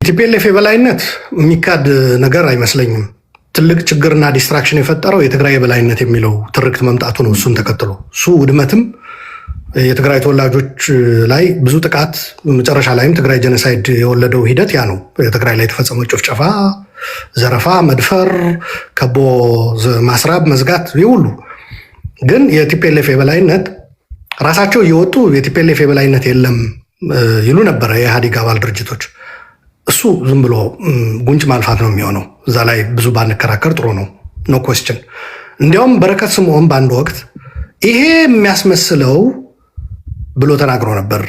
ቲፒኤልኤፍ የበላይነት የሚካድ ነገር አይመስለኝም። ትልቅ ችግርና ዲስትራክሽን የፈጠረው የትግራይ የበላይነት የሚለው ትርክት መምጣቱ ነው። እሱን ተከትሎ እሱ ውድመትም የትግራይ ተወላጆች ላይ ብዙ ጥቃት፣ መጨረሻ ላይም ትግራይ ጀኖሳይድ የወለደው ሂደት ያ ነው። የትግራይ ላይ የተፈጸመው ጭፍጨፋ፣ ዘረፋ፣ መድፈር፣ ከቦ ማስራብ፣ መዝጋት ይሁሉ ግን የቲፒኤልኤፍ የበላይነት ራሳቸው እየወጡ የቲፒኤልኤፍ የበላይነት የለም ይሉ ነበረ የኢህአዴግ አባል ድርጅቶች። እሱ ዝም ብሎ ጉንጭ ማልፋት ነው የሚሆነው። እዛ ላይ ብዙ ባንከራከር ጥሩ ነው። ኖ ኮስችን። እንዲያውም በረከት ስምዖን በአንድ ወቅት ይሄ የሚያስመስለው ብሎ ተናግሮ ነበር።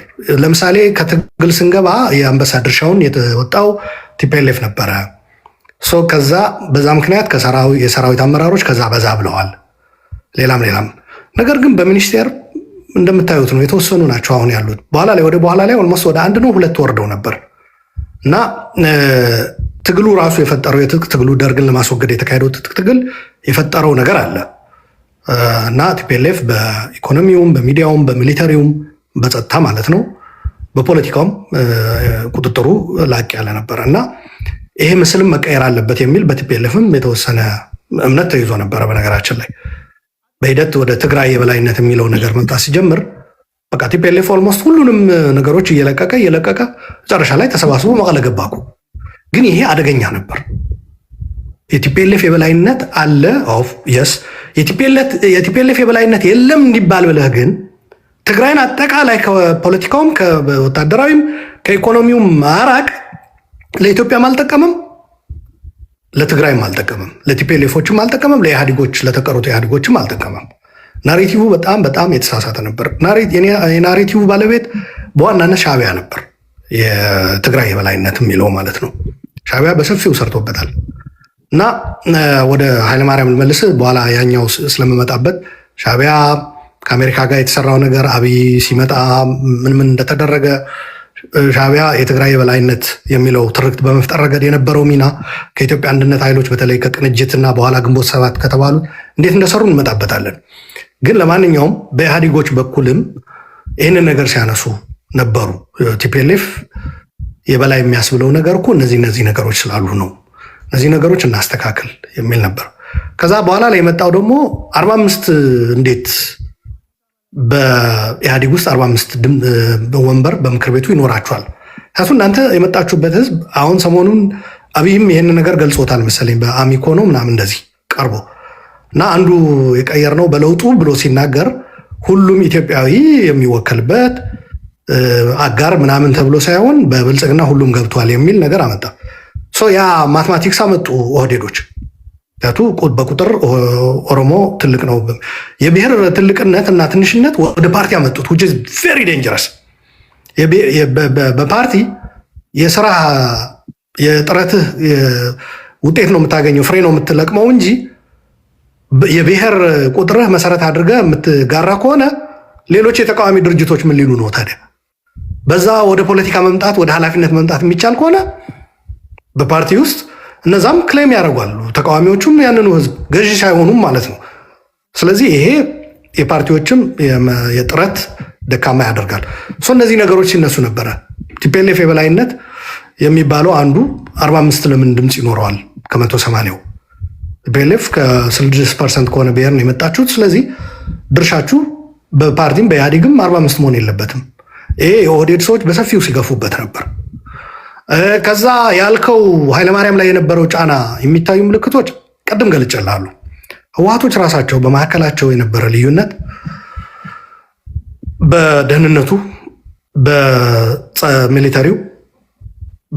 ለምሳሌ ከትግል ስንገባ የአንበሳ ድርሻውን የተወጣው ቲፒኤልኤፍ ነበረ። ከዛ በዛ ምክንያት የሰራዊት አመራሮች ከዛ በዛ ብለዋል። ሌላም ነገር ግን በሚኒስቴር እንደምታዩት ነው፣ የተወሰኑ ናቸው አሁን ያሉት። በኋላ ላይ ኦልሞስት ወደ 1 ነው 2 ወርደው ነበር እና ትግሉ ራሱ የፈጠረው የትጥቅ ትግሉ ደርግን ለማስወገድ የተካሄደው ትጥቅ ትግል የፈጠረው ነገር አለ እና ቲፒኤልኤፍ በኢኮኖሚውም፣ በሚዲያውም፣ በሚሊተሪውም፣ በጸጥታ ማለት ነው፣ በፖለቲካውም ቁጥጥሩ ላቅ ያለ ነበረ እና ይሄ ምስልም መቀየር አለበት የሚል በቲፒኤልኤፍም የተወሰነ እምነት ተይዞ ነበረ። በነገራችን ላይ በሂደት ወደ ትግራይ የበላይነት የሚለው ነገር መምጣት ሲጀምር በቃ ቲፒኤልኤፍ ኦልሞስት ሁሉንም ነገሮች እየለቀቀ መጨረሻ ላይ ተሰባስቦ መቀለ ገባኩ። ግን ይሄ አደገኛ ነበር። የቲፒኤልኤፍ የበላይነት አለ የስ የቲፒኤልኤፍ የበላይነት የለም እንዲባል ብለህ ግን ትግራይን አጠቃላይ ከፖለቲካውም ከወታደራዊም ከኢኮኖሚውም ማራቅ ለኢትዮጵያም አልጠቀምም፣ ለትግራይም አልጠቀምም፣ ለቲፒኤልኤፎችም አልጠቀምም፣ ለኢህአዴጎች ለተቀሩት ኢህአዴጎችም አልጠቀምም። ናሬቲቭ በጣም የተሳሳተ ነበር። የናሬቲቭ ባለቤት በዋናነት ሻዕቢያ ነበር። የትግራይ የበላይነት የሚለው ማለት ነው። ሻዕቢያ በሰፊው ሰርቶበታል እና ወደ ኃይለማርያም ልመልስ በኋላ ያኛው ስለምመጣበት ሻዕቢያ ከአሜሪካ ጋር የተሰራው ነገር አብይ ሲመጣ ምን እንደተደረገ ሻዕቢያ የትግራይ የበላይነት የሚለው ትርክት በመፍጠር ረገድ የነበረው ሚና ከኢትዮጵያ አንድነት ኃይሎች በተለይ ከቅንጅትና በኋላ ግንቦት 7 ከተባሉት እንዴት እንደሰሩ እንመጣበታለን። ግን ለማንኛውም በኢህአዴጎች በኩልም ይህንን ነገር ሲያነሱ ነበሩ። ቲፒኤልኤፍ የበላይ የሚያስብለው ነገር እኮ እነዚህ ነገሮች ስላሉ ነው፣ እነዚህ ነገሮች እናስተካክል የሚል ነበር። ከዛ በኋላ ላይ የመጣው ደግሞ 45 እንዴት በኢህአዴግ ውስጥ 45 ወንበር በምክር ቤቱ ይኖራቸዋል? ታቱ እናንተ የመጣችሁበት ህዝብ አሁን ሰሞኑን አብይም ይህን ነገር ገልጾታል መሰለኝ በአሚኮ ነው ምናምን እንደዚህ ቀርቦ እና አንዱ የቀየር ነው በለውጡ ብሎ ሲናገር ሁሉም ኢትዮጵያዊ የሚወከልበት አጋር ምናምን ተብሎ ሳይሆን በብልጽግና ሁሉም ገብቷል የሚል ነገር አመጣ። ያ ማትማቲክስ አመጡ ኦህዴዶች። ያቱ በቁጥር ኦሮሞ ትልቅ ነው። የብሔር ትልቅነት እና ትንሽነት ወደ ፓርቲ አመጡት which is very dangerous። በፓርቲ የስራ የጥረትህ ውጤት ነው የምታገኘው፣ ፍሬ ነው የምትለቅመው እንጂ የብሔር ቁጥርህ መሰረት አድርገህ የምትጋራ ከሆነ ሌሎች የተቃዋሚ ድርጅቶች ምን ሊሉ ነው ታዲያ? በዛ ወደ ፖለቲካ መምጣት ወደ ኃላፊነት መምጣት የሚቻል ከሆነ በፓርቲ ውስጥ እነዛም ክሌም ያደርጓሉ፣ ተቃዋሚዎቹም ያንኑ ህዝብ ገዢ ሳይሆኑም ማለት ነው። ስለዚህ ይሄ የፓርቲዎችም የጥረት ደካማ ያደርጋል። እነዚህ ነገሮች ሲነሱ ነበረ። ቲፒኤልኤፍ የበላይነት የሚባለው አንዱ 45 ለምን ድምፅ ይኖረዋል ከ180ው? ቲፒኤልኤፍ ከ6% ከሆነ ብሔር ነው የመጣችሁት። ስለዚህ ድርሻችሁ በፓርቲም በኢህአዴግም 45 መሆን የለበትም። ይሄ የኦህዴድ ሰዎች በሰፊው ሲገፉበት ነበር። ከዛ ያልከው ኃይለማርያም ላይ የነበረው ጫና የሚታዩ ምልክቶች ቀደም ገልጬልሃለሁ። ህወሓቶች ራሳቸው በመካከላቸው የነበረ ልዩነት በደህንነቱ፣ በሚሊተሪው፣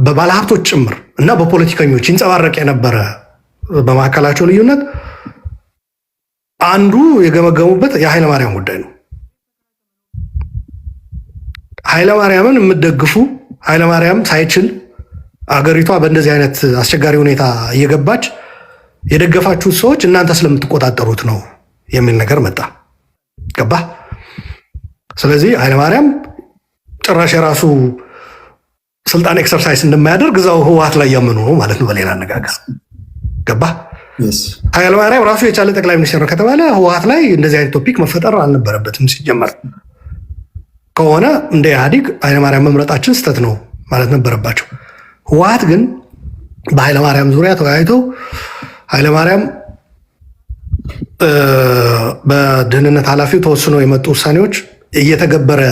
በባለሀብቶች ጭምር እና በፖለቲከኞች ይንጸባረቅ የነበረ በመካከላቸው ልዩነት አንዱ የገመገሙበት የኃይለማርያም ጉዳይ ነው። ኃይለማርያምን የምትደግፉ ኃይለማርያም ሳይችል አገሪቷ በእንደዚህ አይነት አስቸጋሪ ሁኔታ እየገባች የደገፋችሁት ሰዎች እናንተ ስለምትቆጣጠሩት ነው የሚል ነገር መጣ። ገባ? ስለዚህ ኃይለማርያም ጭራሽ የራሱ ስልጣን ኤክሰርሳይዝ እንደማያደርግ እዛው ህወሓት ላይ ያመኑ ነው ማለት ነው በሌላ አነጋገር። ገባ? ኃይለማርያም ራሱ የቻለ ጠቅላይ ሚኒስትር ከተባለ ህወሓት ላይ እንደዚህ አይነት ቶፒክ መፈጠር አልነበረበትም ሲጀመር። ከሆነ እንደ ኢህአዴግ ኃይለማርያም መምረጣችን ስተት ነው ማለት ነበረባቸው። ህወሓት ግን በኃይለማርያም ዙሪያ ተወያይተው ኃይለማርያም በደህንነት ኃላፊው ተወስኖ የመጡ ውሳኔዎች እየተገበረ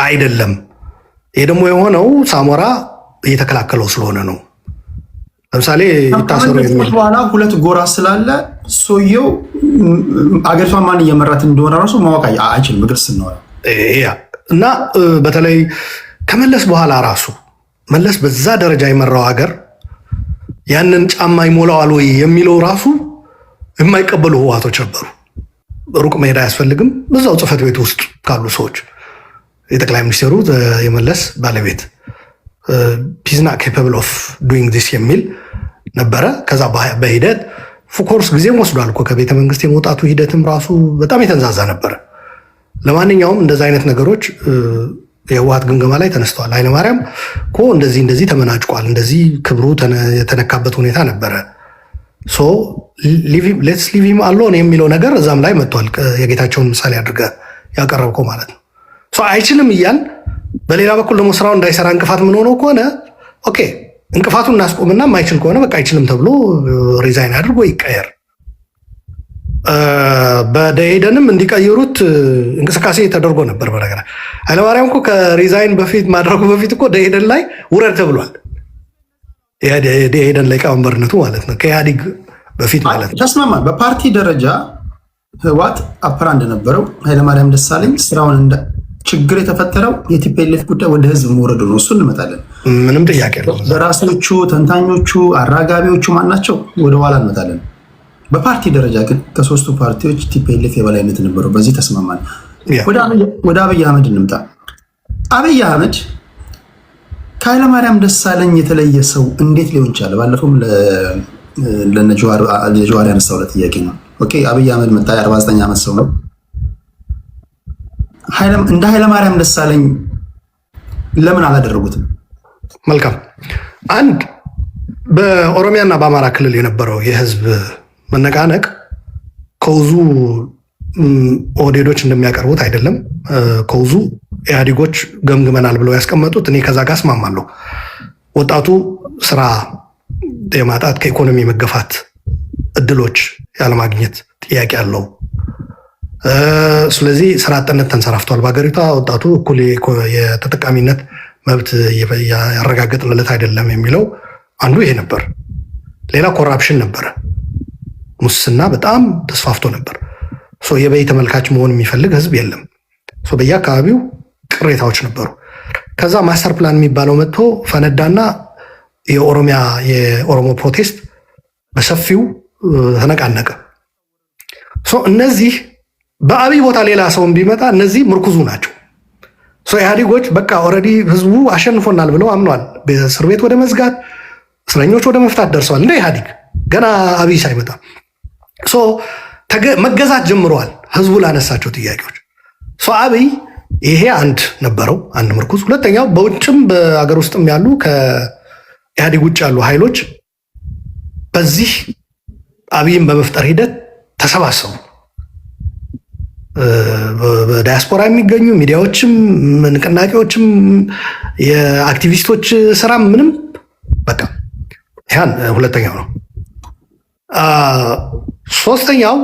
አይደለም። ይሄ ደግሞ የሆነው ሳሞራ እየተከላከለው ስለሆነ ነው። ለምሳሌ ይታሰሩ የሚል በኋላ ሁለት ጎራ ስላለ ሰውየው አገሪቷን ማን እየመራት እንደሆነ ራሱ ማወቅ አይችልም። ግልጽ ነው እና በተለይ ከመለስ በኋላ ራሱ መለስ በዛ ደረጃ የመራው ሀገር ያንን ጫማ ይሞላዋል ወይ የሚለው ራሱ የማይቀበሉ ህወሓቶች ነበሩ። ሩቅ መሄድ አያስፈልግም። በዛው ጽህፈት ቤት ውስጥ ካሉ ሰዎች የጠቅላይ ሚኒስትሩ የመለስ ባለቤት ሂዝ ናት ኬፓብል ኦፍ ዱይንግ ዲስ የሚል ነበረ። ከዛ በሂደት ፎኮርስ ጊዜም ወስዷል እኮ ከቤተ መንግስት የመውጣቱ ሂደትም ራሱ በጣም የተንዛዛ ነበረ። ለማንኛውም እንደዚ አይነት ነገሮች የህወሓት ግምገማ ላይ ተነስተዋል። ኃይለማርያም እኮ እንደዚህ ተመናጭቋል፣ እንደዚህ ክብሩ የተነካበት ሁኔታ ነበረ። ሶ ሌትስ ሊቭ ሂም አሎን የሚለው ነገር እዛም ላይ መጥቷል። የጌታቸውን ምሳሌ አድርገህ ያቀረብከው ማለት ነው። አይችልም እያል በሌላ በኩል ደግሞ ስራው እንዳይሰራ እንቅፋት ምን ሆኖ ከሆነ ኦኬ እንቅፋቱን እናስቆምና የማይችል ከሆነ በቃ አይችልም ተብሎ ሪዛይን አድርጎ ይቀየር። በደኢህዴንም እንዲቀይሩት እንቅስቃሴ ተደርጎ ነበር። በነገር ኃይለማርያም እኮ ከሪዛይን በፊት ማድረጉ በፊት እኮ ደኢህዴን ላይ ውረድ ተብሏል። ደኢህዴን ላይ ሊቀመንበርነቱ ማለት ነው ከኢህአዴግ በፊት ማለት ነው። ተስማማ። በፓርቲ ደረጃ ህወሓት አፐራ እንደነበረው ኃይለማርያም ደሳለኝ ስራውን ችግር የተፈጠረው የቲፒኤልኤፍ ጉዳይ ወደ ህዝብ መውረዱ ነው። እሱ እንመጣለን፣ ምንም ጥያቄ ነው። ደራሲዎቹ፣ ተንታኞቹ፣ አራጋቢዎቹ ማናቸው ወደ ኋላ እንመጣለን። በፓርቲ ደረጃ ግን ከሶስቱ ፓርቲዎች ቲፒኤልኤፍ የበላይነት ነበረው። በዚህ ተስማማን። ወደ አብይ አህመድ እንምጣ። አብይ አህመድ ከኃይለማርያም ደሳለኝ የተለየ ሰው እንዴት ሊሆን ይቻለ? ባለፈውም ለጀዋር ያነሳው ጥያቄ ነው። ኦኬ አብይ አህመድ መጣ፣ 49 ዓመት ሰው ነው። እንደ ኃይለማርያም ደሳለኝ ለምን አላደረጉትም? መልካም። አንድ በኦሮሚያና በአማራ ክልል የነበረው የህዝብ መነቃነቅ ከውዙ ኦህዴዶች እንደሚያቀርቡት አይደለም። ከውዙ ኢህአዴጎች ገምግመናል ብለው ያስቀመጡት እኔ ከዛ ጋር እስማማለሁ። ወጣቱ ስራ የማጣት ከኢኮኖሚ መገፋት እድሎች ያለማግኘት ጥያቄ አለው። ስለዚህ ስራ አጥነት ተንሰራፍቷል በሀገሪቷ። ወጣቱ እኩል የተጠቃሚነት መብት ያረጋገጥንለት አይደለም የሚለው አንዱ ይሄ ነበር። ሌላ ኮራፕሽን ነበረ። ሙስና በጣም ተስፋፍቶ ነበር። የበይ ተመልካች መሆን የሚፈልግ ህዝብ የለም። በየአካባቢው ቅሬታዎች ነበሩ። ከዛ ማስተር ፕላን የሚባለው መጥቶ ፈነዳና የኦሮሞ ፕሮቴስት በሰፊው ተነቃነቀ። እነዚህ በአብይ ቦታ ሌላ ሰውን ቢመጣ እነዚህ ምርኩዙ ናቸው። ኢህአዴጎች በቃ ኦልሬዲ ህዝቡ አሸንፎናል ብለው አምኗል። በእስር ቤት ወደ መዝጋት፣ እስረኞች ወደ መፍታት ደርሰዋል። እንደ ኢህአዴግ ገና አብይ ሳይመጣ መገዛት ጀምረዋል ህዝቡ ላነሳቸው ጥያቄዎች። አብይ ይሄ አንድ ነበረው፣ አንድ ምርኩዝ። ሁለተኛው በውጭም በአገር ውስጥም ያሉ ከኢህአዴግ ውጭ ያሉ ኃይሎች በዚህ አብይን በመፍጠር ሂደት ተሰባሰቡ። በዳያስፖራ የሚገኙ ሚዲያዎችም ንቅናቄዎችም የአክቲቪስቶች ስራ ምንም በቃ ያን ሁለተኛው ነው። ሶስተኛው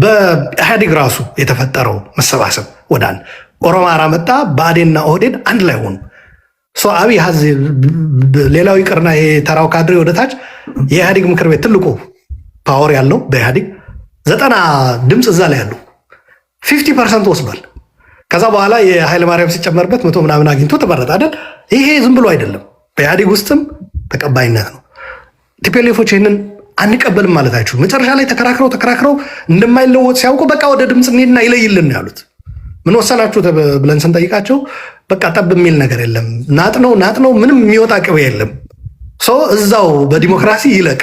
በኢህአዴግ ራሱ የተፈጠረው መሰባሰብ ወደ አንድ ኦሮማራ መጣ። ብአዴንና ኦህዴድ አንድ ላይ ሆኑ። አብይ ሌላው ይቅርና የተራው ካድሬ ወደታች የኢህአዴግ ምክር ቤት ትልቁ ፓወር ያለው በኢህአዴግ 90 ድምፅ እዛ ላይ ያለው 50% ወስዷል። ከዛ በኋላ የኃይለማርያም ሲጨመርበት 100 ምናምን አግኝቶ ተመረጠ አይደል? ይሄ ዝም ብሎ አይደለም፣ በኢህአዴግ ውስጥም ተቀባይነት ነው። ቲፒኤልኤፎች ይህንን አንቀበልም ማለት አይችሉም። መጨረሻ ላይ ተከራክረው እንደማይለወጥ ሲያውቁ በቃ ወደ ድምፅ እንሄድና ይለይልን ያሉት። ምን ወሰናችሁ ብለን ስንጠይቃቸው በቃ ጠብ የሚል ነገር የለም፣ ናጥ ነው ምንም የሚወጣ ቅቤ የለም። እዛው በዲሞክራሲ ይለቅ።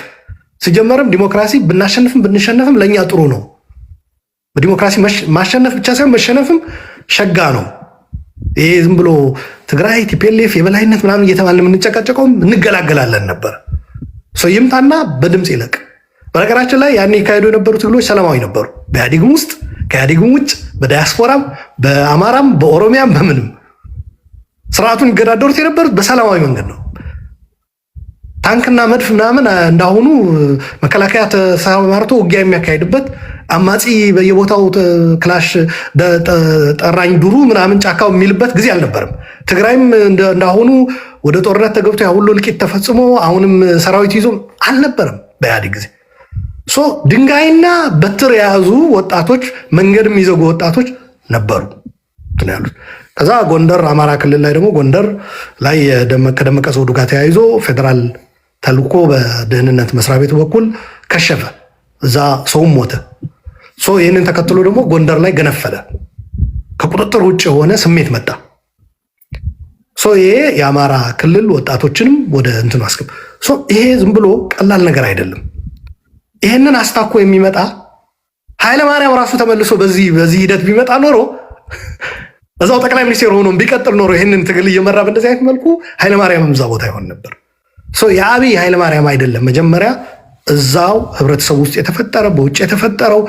ሲጀመርም ዲሞክራሲ ብናሸንፍም ብንሸነፍም ለእኛ ጥሩ ነው። በዲሞክራሲ ማሸነፍ ብቻ ሳይሆን መሸነፍም ሸጋ ነው። ይሄ ዝም ብሎ ትግራይ ቲፒኤልኤፍ የበላይነት ምናምን እየተባልን የምንጨቃጨቀውም እንገላገላለን ነበር። ይምጣና በድምፅ ይለቅ። በነገራችን ላይ ያኔ ካሄዱ የነበሩ ትግሎች ሰላማዊ ነበሩ። በኢህአዴግም ውስጥ ከኢህአዴግም ውጭ፣ በዳያስፖራም፣ በአማራም፣ በኦሮሚያም በምንም ስርዓቱን ይገዳደሩት የነበሩት በሰላማዊ መንገድ ነው። ታንክና መድፍ ምናምን እንዳሁኑ መከላከያ ተሰማርቶ ውጊያ የሚያካሄድበት አማጺ በየቦታው ክላሽ ጠራኝ ዱሩ ምናምን ጫካው የሚልበት ጊዜ አልነበረም። ትግራይም እንዳሁኑ ወደ ጦርነት ተገብቶ ያ ሁሉ እልቂት ተፈጽሞ አሁንም ሰራዊት ይዞ አልነበረም በኢህአዴግ ጊዜ። ድንጋይና በትር የያዙ ወጣቶች፣ መንገድ የሚዘጉ ወጣቶች ነበሩ ያሉት። ከዛ ጎንደር አማራ ክልል ላይ ደግሞ ጎንደር ላይ ከደመቀ ዘውዱ ጋር ተያይዞ ፌዴራል ተልኮ በደህንነት መስሪያ ቤቱ በኩል ከሸፈ። እዛ ሰውም ሞተ። ይህንን ተከትሎ ደግሞ ጎንደር ላይ ገነፈለ። ከቁጥጥር ውጭ የሆነ ስሜት መጣ። ይሄ የአማራ ክልል ወጣቶችንም ወደ እንትኑ አስገባ። ይሄ ዝም ብሎ ቀላል ነገር አይደለም። ይህንን አስታኮ የሚመጣ ኃይለማርያም ራሱ ተመልሶ በዚህ ሂደት ቢመጣ ኖሮ እዛው ጠቅላይ ሚኒስቴር ሆኖ ቢቀጥል ኖሮ ይህንን ትግል እየመራ በእንደዚህ አይነት መልኩ ኃይለማርያም እዛ ቦታ ይሆን ነበር። የአብይ ኃይለማርያም አይደለም መጀመሪያ እዛው ህብረተሰብ ውስጥ የተፈጠረ በውጭ የተፈጠረው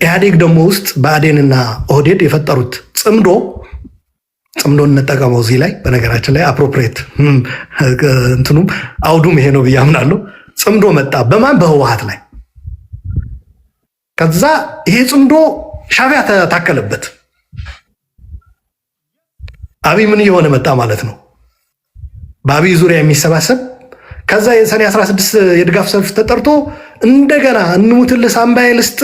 ኢህአዴግ ደግሞ ውስጥ ብአዴንና ኦህዴድ የፈጠሩት ጽምዶ እንጠቀመው እዚህ ላይ በነገራችን ላይ አፕሮፕሪየት እንትኑም አውዱም ይሄ ነው ብዬ አምናለሁ። ጽምዶ መጣ በማን በህወሓት ላይ። ከዛ ይሄ ጽምዶ ሻዕቢያ ታከለበት። አብይ ምን እየሆነ መጣ ማለት ነው? በአብይ ዙሪያ የሚሰባሰብ ከዛ የሰኔ 16 የድጋፍ ሰልፍ ተጠርቶ እንደገና እንሙትልህ ሳምባዬ ልስጥ።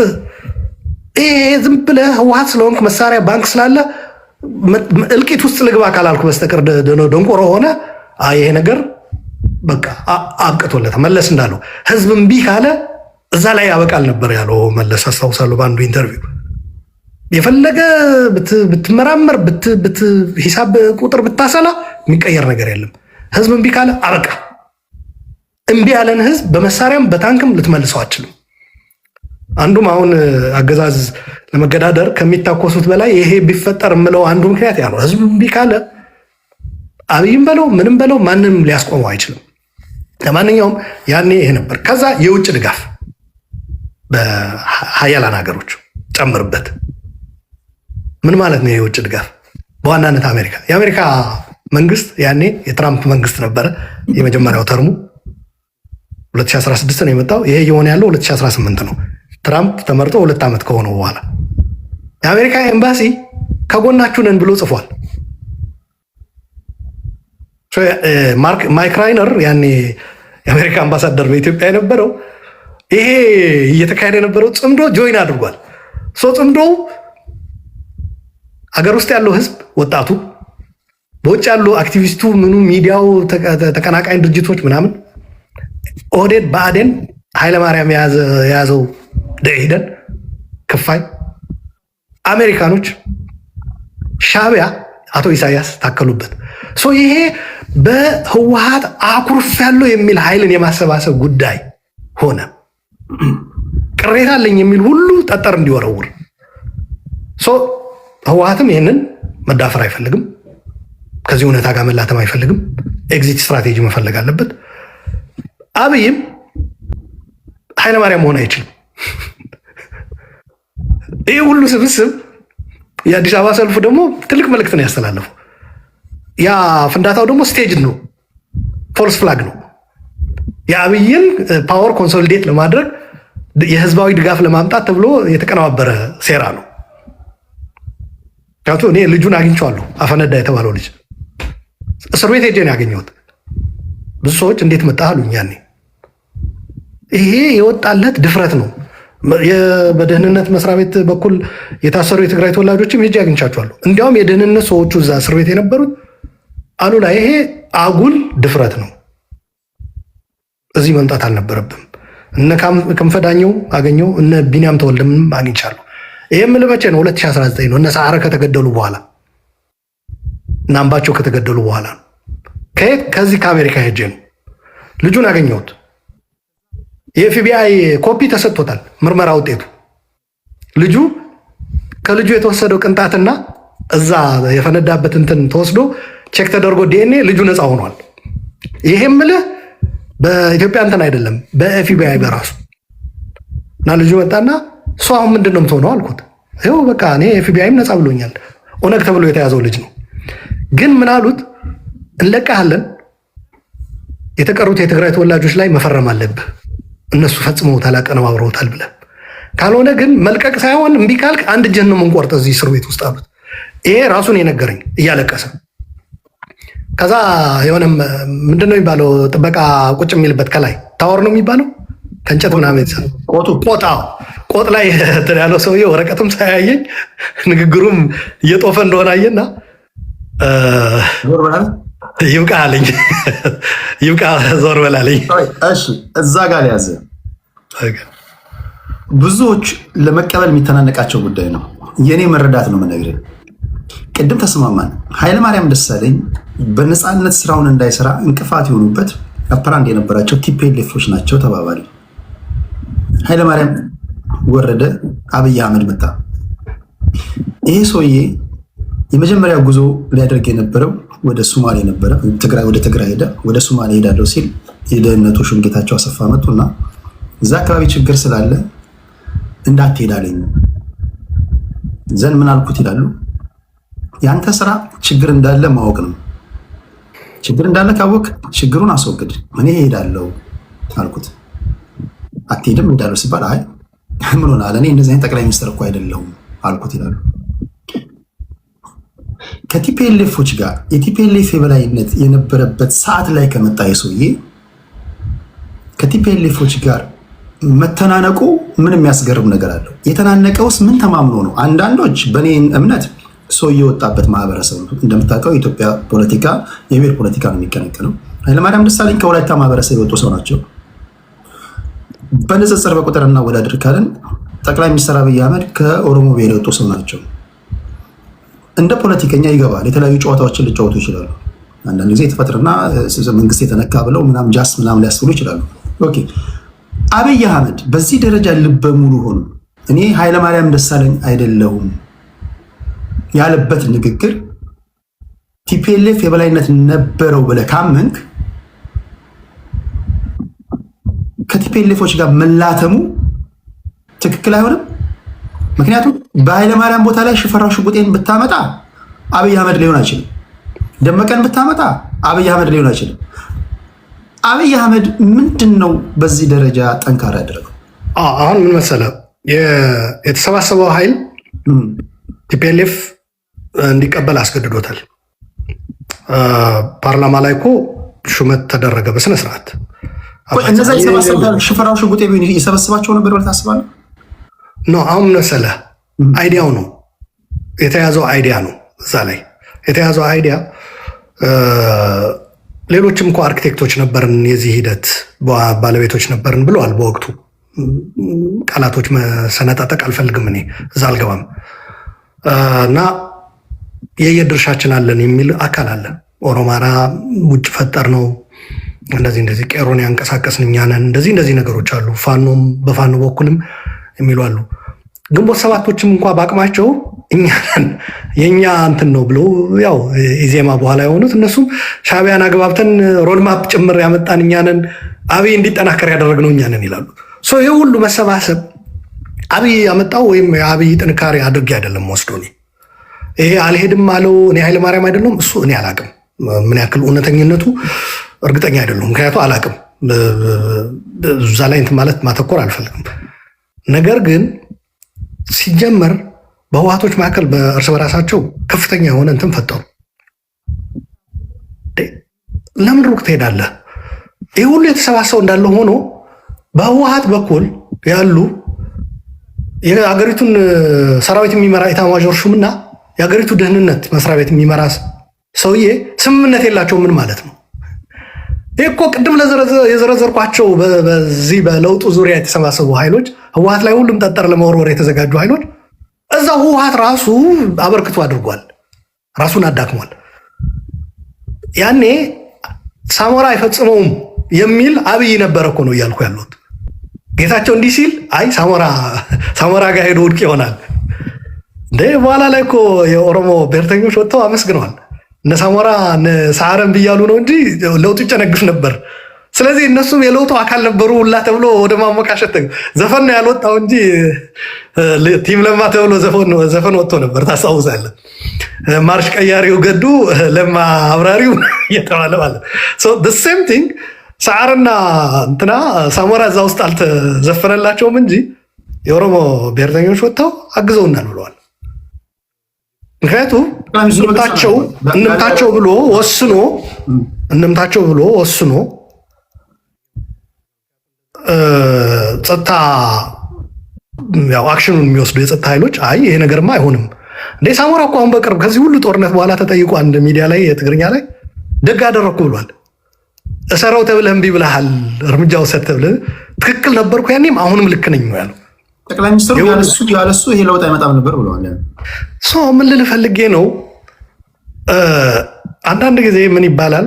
ይሄ ዝም ብለህ ህወሓት ስለሆንክ መሳሪያ ባንክ ስላለ እልቂት ውስጥ ልግባ ካላልኩ በስተቀር ደንቆሮ ሆነ። ይሄ ነገር በቃ አብቅቶለታል። መለስ እንዳለው ህዝብ እምቢ ካለ እዛ ላይ ያበቃል ነበር ያለው መለስ። አስታውሳለሁ በአንዱ ኢንተርቪው የፈለገ ብትመራመር ሂሳብ ቁጥር ብታሰላ የሚቀየር ነገር የለም። ህዝብ እምቢ ካለ አበቃ። እምቢ ያለን ህዝብ በመሳሪያም በታንክም ልትመልሰው አችልም። አንዱም አሁን አገዛዝ ለመገዳደር ከሚታኮሱት በላይ ይሄ ቢፈጠር የምለው አንዱ ምክንያት ያ ነው። ህዝብ እምቢ ካለ አብይም በለው ምንም በለው ማንም ሊያስቆመው አይችልም። ለማንኛውም ያኔ ይሄ ነበር። ከዛ የውጭ ድጋፍ በሀያላን ሀገሮች ጨምርበት። ምን ማለት ነው የውጭ ድጋፍ? በዋናነት የአሜሪካ መንግስት ያኔ የትራምፕ መንግስት ነበረ። የመጀመሪያው ተርሙ 2016 ነው የመጣው። ይሄ እየሆነ ያለው 2018 ነው። ትራምፕ ተመርጦ 2 ዓመት ከሆነው በኋላ የአሜሪካ ኤምባሲ ከጎናችሁ ነን ብሎ ጽፏል። ማይክ ራይነር ያኔ የአሜሪካ አምባሳደር በኢትዮጵያ የነበረው ይሄ እየተካሄደ የነበረው ጽምዶ ጆይን አድርጓል። ጽምዶው አገር ውስጥ ያለው ህዝብ ወጣቱ፣ በውጭ ያለው አክቲቪስቱ፣ ምኑ ሚዲያው፣ ተቀናቃኝ ድርጅቶች ምናምን፣ ኦህዴድ፣ ብአዴን፣ ኃይለማርያም የያዘው ደኢህዴን ክፋይ፣ አሜሪካኖች፣ ሻዕቢያ፣ አቶ ኢሳያስ ታከሉበት። ይሄ በህወሓት አኩርፍ ያለው የሚል ኃይልን የማሰባሰብ ጉዳይ ሆነ። ቅሬታ አለኝ የሚል ሁሉ ጠጠር እንዲወረውር። ህወሓትም ይህንን መዳፈር አይፈልግም። ከዚህ እውነታ ጋር መላተም አይፈልግም። ኤግዚት ስትራቴጂ መፈለግ አለበት። አብይም ኃይለማርያም መሆን አይችልም። ይህ ሁሉ ስብስብ የአዲስ አበባ ሰልፉ ደግሞ ትልቅ መልእክት ነው ያስተላለፈው። ያ ፍንዳታው ደግሞ ስቴጅ ነው፣ ፎልስ ፍላግ ነው። የአብይን ፓወር ኮንሶሊዴት ለማድረግ የህዝባዊ ድጋፍ ለማምጣት ተብሎ የተቀነባበረ ሴራ ነው። እኔ ልጁን አግኝቼዋለሁ። አፈነዳ የተባለው ልጅ እስር ቤት ሄጄ ነው ያገኘሁት። ብዙ ሰዎች እንዴት መጣህ አሉኝ ያኔ። ይሄ የወጣለት ድፍረት ነው። በደህንነት መስሪያ ቤት በኩል የታሰሩ የትግራይ ተወላጆችም ሄጄ አግኝቻቸዋለሁ። እንዲያውም የደህንነት ሰዎቹ እዛ እስር ቤት የነበሩት አሉላ ይሄ አጉል ድፍረት ነው፣ እዚህ መምጣት አልነበረብም። እነ ክንፈዳኘው አገኘው፣ እነ ቢኒያም ተወልደምንም አግኝቻለሁ። ይሄም ልመቼ ነው 2019 ነው። እነ ሰዓረ ከተገደሉ በኋላ እና አምባቸው ከተገደሉ በኋላ ነው። ከዚህ ከአሜሪካ ሄጄ ነው ልጁን አገኘሁት። የኤፍቢአይ ኮፒ ተሰጥቶታል፣ ምርመራ ውጤቱ። ከልጁ የተወሰደው ቅንጣትና እዛ የፈነዳበት እንትን ተወስዶ ቼክ ተደርጎ ዲኤንኤ ልጁ ነፃ ሆኗል። ይሄም ምልህ በኢትዮጵያ እንትን አይደለም፣ በኤፍቢአይ በራሱ እና ልጁ መጣና እሱ አሁን ምንድን ነው የምትሆነው አልኩት። ይኸው በቃ እኔ ኤፍቢአይም ነፃ ብሎኛል። ኦነግ ተብሎ የተያዘው ልጅ ነው። ግን ምን አሉት? እንለቃሃለን የተቀሩት የትግራይ ተወላጆች ላይ መፈረም አለብህ። እነሱ ፈጽመውታል፣ አቀነባብረውታል ብለህ ካልሆነ ግን መልቀቅ ሳይሆን እምቢ ካልክ አንድ እጅህን ነው የምንቆርጥ እዚህ እስር ቤት ውስጥ አሉት። ይሄ ራሱን የነገረኝ እያለቀሰ ከዛ የሆነ ምንድነው የሚባለው ጥበቃ ቁጭ የሚልበት ከላይ ታወር ነው የሚባለው ከእንጨት ምናምን የተሰራ ቆጥ ላይ ያለው ሰውዬ ወረቀትም ሳያየኝ ንግግሩም እየጦፈ እንደሆነ አየና ይብቃ አለኝ። ይብቃ ዞር በላለኝ። እዛ ጋር ያዘ። ብዙዎች ለመቀበል የሚተናነቃቸው ጉዳይ ነው። የኔ መረዳት ነው የምነግርህ። ቅድም ተስማማን። ኃይለማርያም ደሳለኝ በነፃነት ስራውን እንዳይሰራ እንቅፋት የሆኑበት አፕራንድ የነበራቸው ቲፒኤልኤፎች ናቸው ተባባሉ። ኃይለማርያም ወረደ፣ አብይ አህመድ መጣ። ይሄ ሰውዬ የመጀመሪያ ጉዞ ሊያደርግ የነበረው ወደ ሶማሌ ነበረ። ወደ ትግራይ ሄደ። ወደ ሶማሌ ሄዳለሁ ሲል የደህንነቱ ሹም ጌታቸው አሰፋ መጡና እዛ አካባቢ ችግር ስላለ እንዳትሄድ አለኝ። ዘን ምን አልኩት ይላሉ፣ ያንተ ስራ ችግር እንዳለ ማወቅ ነው። ችግር እንዳለ ካወቅ ችግሩን አስወግድ፣ እኔ ሄዳለሁ አልኩት። አትሄድም እንዳለው ሲባል አይ ምን ሆናል፣ እኔ እንደዚህ አይነት ጠቅላይ ሚኒስትር እኮ አይደለሁም አልኩት ይላሉ። ከቲፒኤልኤፎች ጋር የቲፒኤልኤፍ የበላይነት የነበረበት ሰዓት ላይ ከመጣ የሰውዬ ከቲፒኤልኤፎች ጋር መተናነቁ ምን የሚያስገርም ነገር አለው? የተናነቀውስ ምን ተማምኖ ነው? አንዳንዶች በእኔ እምነት ሰው የወጣበት ማህበረሰብ ነው። እንደምታውቀው የኢትዮጵያ ፖለቲካ የብሔር ፖለቲካ ነው የሚቀነቀነው። ኃይለማርያም ደሳለኝ ከወላይታ ማህበረሰብ የወጡ ሰው ናቸው። በንጽጽር በቁጥር እናወዳድር ካልን ጠቅላይ ሚኒስትር አብይ አህመድ ከኦሮሞ ብሔር የወጡ ሰው ናቸው። እንደ ፖለቲከኛ ይገባል። የተለያዩ ጨዋታዎችን ሊጫወቱ ይችላሉ። አንዳንድ ጊዜ የተፈጥርና መንግስት የተነካ ብለው ምናም ጃስ ምናም ሊያስብሉ ይችላሉ። ኦኬ አብይ አህመድ በዚህ ደረጃ ልበ ሙሉ ሆኑ እኔ ኃይለማርያም ደሳለኝ አይደለሁም ያለበት ንግግር ቲፒኤልኤፍ የበላይነት ነበረው ብለህ ካመንክ ከቲፒኤልኤፎች ጋር መላተሙ ትክክል አይሆንም። ምክንያቱም በኃይለማርያም ቦታ ላይ ሽፈራው ሽጉጤን ብታመጣ አብይ አህመድ ሊሆን አይችልም። ደመቀን ብታመጣ አብይ አህመድ ሊሆን አይችልም። አብይ አህመድ ምንድን ነው በዚህ ደረጃ ጠንካራ ያደረገው? አሁን ምን መሰለህ የተሰባሰበው ኃይል ቲፒኤልኤፍ እንዲቀበል አስገድዶታል። ፓርላማ ላይ እኮ ሹመት ተደረገ በስነ ስርዓት። እነዛ ሽፈራው ሽጉጤ ይሰበስባቸው ነበር ብለህ ታስባለህ? ኖ አሁን መሰለህ አይዲያው ነው የተያዘው፣ አይዲያ ነው እዛ ላይ የተያዘው አይዲያ። ሌሎችም እኮ አርኪቴክቶች ነበርን የዚህ ሂደት ባለቤቶች ነበርን ብለዋል በወቅቱ። ቃላቶች መሰነጣጠቅ አልፈልግም፣ እኔ እዛ አልገባም። እና የየድርሻችን አለን የሚል አካል አለ። ኦሮማራ ውጭ ፈጠር ነው እንደዚህ ቄሮን ያንቀሳቀስን እኛ ነን፣ እንደዚህ ነገሮች አሉ። ፋኖም በፋኖ በኩልም የሚሉ አሉ። ግንቦት ሰባቶችም እንኳ በአቅማቸው እኛን የእኛ እንትን ነው ብለው ያው ኢዜማ በኋላ የሆኑት እነሱም ሻዕቢያን አግባብተን ሮድማፕ ጭምር ያመጣን እኛንን፣ አብይ እንዲጠናከር ያደረግነው እኛንን ይላሉ። ይህ ሁሉ መሰባሰብ አብይ ያመጣው ወይም የአብይ ጥንካሬ አድርጌ አይደለም ወስዶ ይሄ አልሄድም አለው። እኔ ኃይለማርያም አይደለም እሱ እኔ አላቅም፣ ምን ያክል እውነተኝነቱ እርግጠኛ አይደለም። ምክንያቱ አላቅም፣ እዛ ላይ እንትን ማለት ማተኮር አልፈልግም። ነገር ግን ሲጀመር በህወሓቶች መካከል በእርስ በራሳቸው ከፍተኛ የሆነ እንትን ፈጠሩ። ለምን ሩቅ ትሄዳለህ? ይህ ሁሉ የተሰባሰበው እንዳለ ሆኖ በህወሓት በኩል ያሉ የሀገሪቱን ሰራዊት የሚመራ ኤታማዦር ሹምና የሀገሪቱ ደህንነት መስሪያ ቤት የሚመራ ሰውዬ ስምምነት የላቸው። ምን ማለት ነው? ይህ እኮ ቅድም የዘረዘርኳቸው በዚህ በለውጡ ዙሪያ የተሰባሰቡ ኃይሎች ህወሓት ላይ ሁሉም ጠጠር ለመወርወር የተዘጋጁ ኃይሎች እዛው ህወሓት ራሱ አበርክቶ አድርጓል፣ ራሱን አዳክሟል። ያኔ ሳሞራ አይፈጽመውም የሚል አብይ ነበረ እኮ ነው እያልኩ ያለሁት። ጌታቸው እንዲህ ሲል አይ ሳሞራ ጋር ሄዶ ውድቅ ይሆናል እንደ በኋላ ላይ እኮ የኦሮሞ ብሔርተኞች ወጥተው አመስግነዋል። እነ ሳሞራ እነ ሰዓረን ብያሉ ነው እንጂ ለውጡ ይጨነግፍ ነበር። ስለዚህ እነሱም የለውጡ አካል ነበሩ ሁላ ተብሎ ወደ ማሞካሸት ዘፈን ነው ያልወጣው እንጂ ቲም ለማ ተብሎ ዘፈን ወጥቶ ነበር። ታስታውሳለህ? ማርሽ ቀያሪው ገዱ ለማ አብራሪው እየተባለ ማለት ሴም ቲንግ ሰዓርና እንትና ሳሞራ እዛ ውስጥ አልተዘፈነላቸውም እንጂ የኦሮሞ ብሔርተኞች ወጥተው አግዘውናል ብለዋል። ምክንያቱም እንምታቸው ብሎ ወስኖ ጸጥታ ያው አክሽኑን የሚወስዱ የጸጥታ ኃይሎች አይ ይሄ ነገርማ አይሆንም እንዴ ሳሞራ እኮ አሁን በቅርብ ከዚህ ሁሉ ጦርነት በኋላ ተጠይቆ አንድ ሚዲያ ላይ የትግርኛ ላይ ደግ አደረኩ ብሏል። እሰረው ተብለህ እምቢ ብለሃል፣ እርምጃ ውሰድ ተብለህ ትክክል ነበርኩ ያኔም አሁንም ልክ ነኝ ነው ያለው ጠቅላይ ሚኒስትሩ። ያለሱ ይሄ ለውጥ አይመጣም ነበር ብለዋል። ምን ልልህ ፈልጌ ነው አንዳንድ ጊዜ ምን ይባላል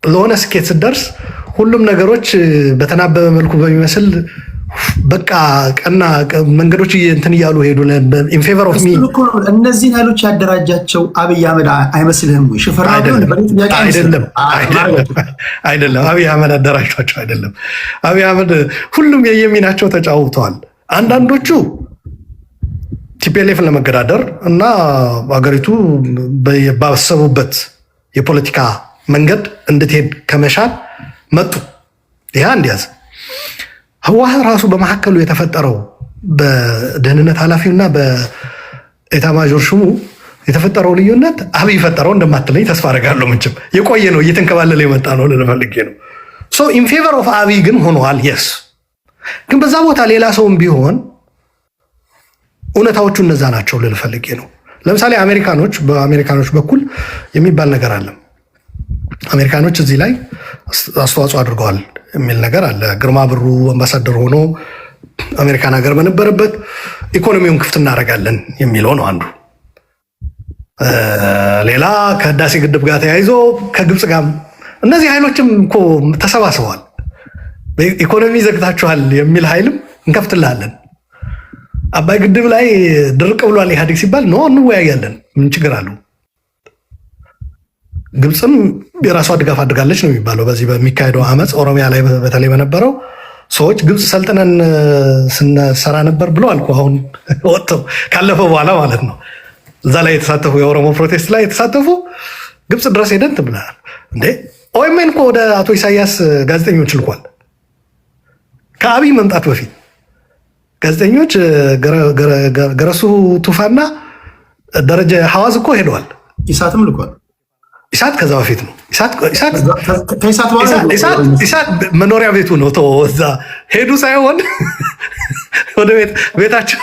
ለሆነ ስኬት ስትደርስ ሁሉም ነገሮች በተናበበ መልኩ በሚመስል በቃ ቀና መንገዶች እንትን እያሉ ሄዱ። ኢን ፌቨር ኦፍ ሚ እነዚህን ኃይሎች ያደራጃቸው አብይ አህመድ አይመስልህም ወይ? ሽፈራ አይደለም። አብይ አህመድ አደራጇቸው አይደለም። አብይ አህመድ ሁሉም የየሚናቸው ተጫውተዋል። አንዳንዶቹ ቲፒኤልኤፍን ለመገዳደር እና ሀገሪቱ ባሰቡበት የፖለቲካ መንገድ እንድትሄድ ከመሻል መጡ። ይህ እንዲያዝ ህወሓት ራሱ በመካከሉ የተፈጠረው በደህንነት ኃላፊውና በኤታማዦር ሹሙ የተፈጠረው ልዩነት አብይ ፈጠረው እንደማትለኝ ተስፋ አደርጋለሁ። ምንጭም የቆየ ነው፣ እየተንከባለለ የመጣ ነው ልፈልጌ ነው። ኢን ፌቨር ኦፍ አብይ ግን ሆነዋል። የስ ግን በዛ ቦታ ሌላ ሰውም ቢሆን እውነታዎቹ እነዛ ናቸው ልፈልጌ ነው። ለምሳሌ በአሜሪካኖች በኩል የሚባል ነገር አለ። አሜሪካኖች እዚህ ላይ አስተዋጽኦ አድርገዋል የሚል ነገር አለ። ግርማ ብሩ አምባሳደር ሆኖ አሜሪካን ሀገር በነበረበት ኢኮኖሚውን ክፍት እናደርጋለን የሚለው ነው አንዱ። ሌላ ከህዳሴ ግድብ ጋር ተያይዞ ከግብፅ ጋር እነዚህ ኃይሎችም እኮ ተሰባስበዋል። ኢኮኖሚ ዘግታችኋል የሚል ኃይልም እንከፍትላለን። አባይ ግድብ ላይ ድርቅ ብሏል ኢህአዴግ ሲባል ኖ እንወያያለን፣ ምን ችግር አለው? ግብፅም የራሷ ድጋፍ አድርጋለች ነው የሚባለው። በዚህ በሚካሄደው አመፅ ኦሮሚያ ላይ በተለይ በነበረው ሰዎች ግብፅ ሰልጥነን ስንሰራ ነበር ብሎ አልኩ። አሁን ወጥተው ካለፈ በኋላ ማለት ነው። እዛ ላይ የተሳተፉ የኦሮሞ ፕሮቴስት ላይ የተሳተፉ ግብፅ ድረስ ሄደን ትብለናል እንዴ። ኦኤምኤን እኮ ወደ አቶ ኢሳያስ ጋዜጠኞች ልኳል። ከአብይ መምጣት በፊት ጋዜጠኞች ገረሱ ቱፋና ደረጀ ሐዋዝ እኮ ሄደዋል። ኢሳትም ልኳል። ኢሳት ከዛ በፊት ነው። ኢሳት መኖሪያ ቤቱ ነው። እዛ ሄዱ ሳይሆን ወደ ቤታቸው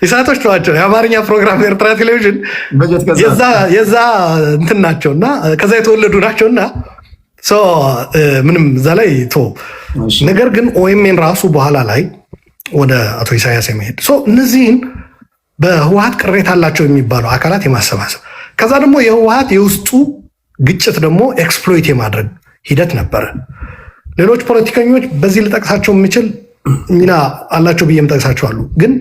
ኢሳቶች ናቸው። የአማርኛ ፕሮግራም ኤርትራ ቴሌቪዥን የዛ እንትን ናቸው እና ከዛ የተወለዱ ናቸው እና ምንም እዛ ላይ ነገር ግን ኦኤምኤን ራሱ በኋላ ላይ ወደ አቶ ኢሳያስ የመሄድ እነዚህን በህወሓት ቅሬታ አላቸው የሚባሉ አካላት የማሰባሰብ ከዛ ደግሞ የህወሓት የውስጡ ግጭት ደግሞ ኤክስፕሎይት የማድረግ ሂደት ነበረ። ሌሎች ፖለቲከኞች በዚህ ልጠቅሳቸው የሚችል ሚና አላቸው ብዬም ጠቅሳቸዋሉ። ግን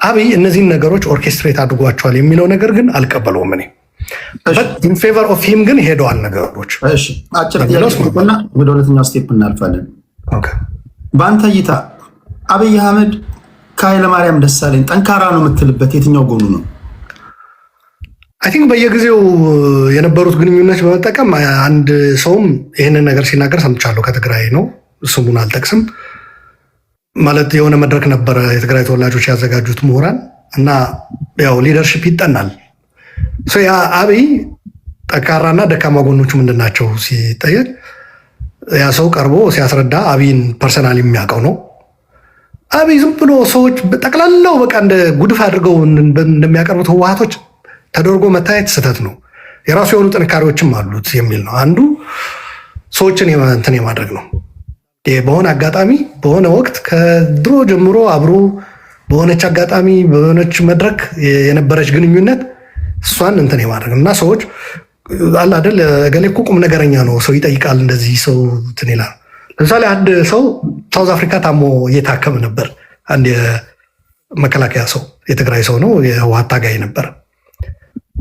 አብይ እነዚህን ነገሮች ኦርኬስትሬት አድርጓቸዋል የሚለው ነገር ግን አልቀበለውም። እኔ ኢን ፌቨር ኦፍ ሂም ግን ሄደዋል ነገሮች። ወደ ሁለተኛው ስቴፕ እናልፋለን። በአንተ እይታ አብይ አህመድ ከኃይለማርያም ደሳለኝ ጠንካራ ነው የምትልበት የትኛው ጎኑ ነው? አይ ቲንክ በየጊዜው የነበሩት ግንኙነት በመጠቀም አንድ ሰውም ይህንን ነገር ሲናገር ሰምቻለሁ። ከትግራይ ነው፣ ስሙን አልጠቅስም። ማለት የሆነ መድረክ ነበረ የትግራይ ተወላጆች ያዘጋጁት ምሁራን እና ያው ሊደርሽፕ ይጠናል። አብይ ጠንካራና ደካማ ጎኖቹ ምንድን ናቸው ሲጠየቅ ያ ሰው ቀርቦ ሲያስረዳ አብይን ፐርሰናል የሚያውቀው ነው። አብይ ዝም ብሎ ሰዎች ጠቅላላው በቃ እንደ ጉድፍ አድርገው እንደሚያቀርቡት ህወሓቶች ተደርጎ መታየት ስህተት ነው። የራሱ የሆኑ ጥንካሬዎችም አሉት የሚል ነው። አንዱ ሰዎችን እንትን የማድረግ ነው። በሆነ አጋጣሚ በሆነ ወቅት ከድሮ ጀምሮ አብሮ በሆነች አጋጣሚ በሆነች መድረክ የነበረች ግንኙነት እሷን እንትን የማድረግ እና ሰዎች አለ አይደል ገሌ እኮ ቁም ነገረኛ ነው፣ ሰው ይጠይቃል፣ እንደዚህ ሰው እንትን ይላል። ለምሳሌ አንድ ሰው ሳውዝ አፍሪካ ታሞ እየታከመ ነበር። አንድ የመከላከያ ሰው የትግራይ ሰው ነው፣ የህወሓት ታጋይ ነበር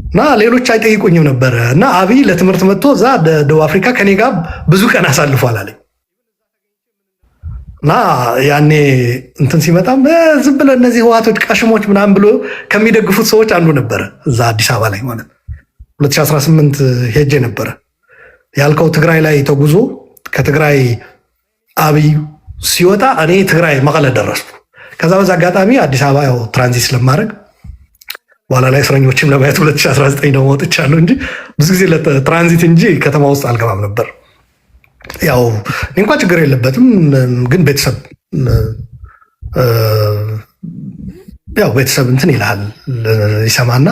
እና ሌሎች አይጠይቁኝም ነበረ እና አብይ ለትምህርት መጥቶ እዛ ደቡብ አፍሪካ ከኔ ጋር ብዙ ቀን አሳልፏል አለኝ እና ያኔ እንትን ሲመጣም ዝም ብለው እነዚህ ህወሓቶች ቀሽሞች ምናምን ብሎ ከሚደግፉት ሰዎች አንዱ ነበረ። እዛ አዲስ አበባ ላይ ማለት 2018 ሄጄ ነበረ ያልከው ትግራይ ላይ ተጉዞ ከትግራይ አብይ ሲወጣ እኔ ትግራይ መቀለ ደረስኩ። ከዛ በዛ አጋጣሚ አዲስ አበባ ያው ትራንዚት ስለማድረግ በኋላ ላይ እስረኞችም ለማየት 2019 ደግሞ ወጥቻለሁ እንጂ ብዙ ጊዜ ለትራንዚት እንጂ ከተማ ውስጥ አልገባም ነበር። ያው እንኳን ችግር የለበትም፣ ግን ቤተሰብ እንትን ይልሃል ይሰማና